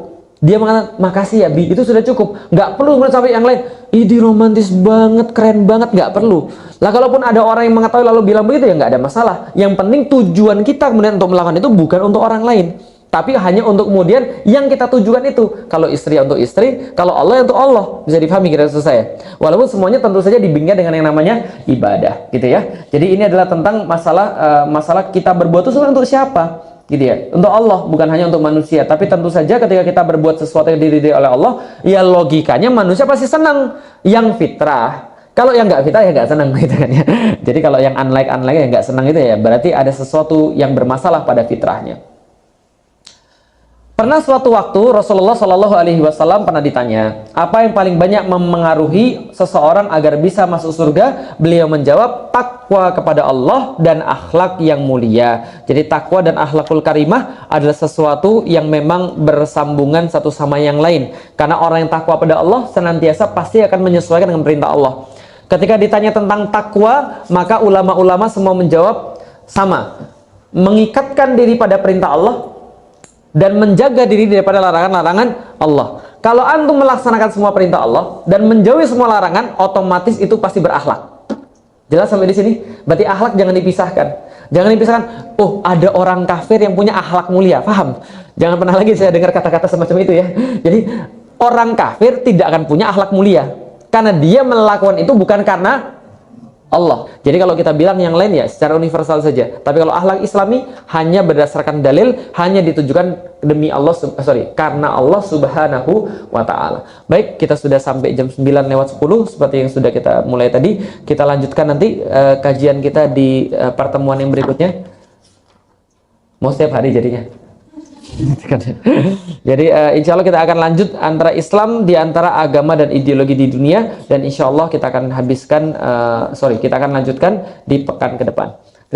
Dia mengatakan, makasih ya Bi, itu sudah cukup. Nggak perlu sampai yang lain, ini romantis banget, keren banget, nggak perlu. Lah kalaupun ada orang yang mengetahui lalu bilang begitu ya nggak ada masalah. Yang penting tujuan kita kemudian untuk melakukan itu bukan untuk orang lain, tapi hanya untuk kemudian yang kita tujukan itu. Kalau istri untuk istri, kalau Allah untuk Allah. Bisa dipahami kira-kira saya. Walaupun semuanya tentu saja dibingkai dengan yang namanya ibadah, gitu ya. Jadi ini adalah tentang masalah kita berbuat itu sebenarnya untuk siapa, gitu ya. Untuk Allah, bukan hanya untuk manusia. Tapi tentu saja ketika kita berbuat sesuatu yang diridhai oleh Allah, ya logikanya manusia pasti senang. Yang fitrah. Kalau yang nggak fitrah ya nggak senang, gitu kan ya. Jadi kalau yang unlike yang nggak senang itu ya berarti ada sesuatu yang bermasalah pada fitrahnya. Pernah suatu waktu Rasulullah Shallallahu Alaihi Wasallam pernah ditanya, apa yang paling banyak memengaruhi seseorang agar bisa masuk surga? Beliau menjawab, takwa kepada Allah dan akhlak yang mulia. Jadi takwa dan akhlakul karimah adalah sesuatu yang memang bersambungan satu sama yang lain. Karena orang yang takwa pada Allah senantiasa pasti akan menyesuaikan dengan perintah Allah. Ketika ditanya tentang takwa, maka ulama-ulama semua menjawab sama, mengikatkan diri pada perintah Allah dan menjaga diri daripada larangan-larangan Allah. Kalau antum melaksanakan semua perintah Allah dan menjauhi semua larangan, otomatis itu pasti berakhlak. Jelas sampai di sini? Berarti akhlak jangan dipisahkan. Jangan dipisahkan, oh ada orang kafir yang punya akhlak mulia, paham? Jangan pernah lagi saya dengar kata-kata semacam itu ya. Jadi orang kafir tidak akan punya akhlak mulia karena dia melakukan itu bukan karena Allah. Jadi kalau kita bilang yang lain ya secara universal saja. Tapi kalau akhlak Islami hanya berdasarkan dalil, hanya ditujukan demi Allah, karena Allah Subhanahu wa taala. Baik, kita sudah sampai jam 9:10 seperti yang sudah kita mulai tadi. Kita lanjutkan nanti kajian kita di pertemuan yang berikutnya. Mau setiap hari jadinya. Jadi insya Allah kita akan lanjut antara Islam di antara agama dan ideologi di dunia, dan insya Allah kita akan lanjutkan di pekan ke depan.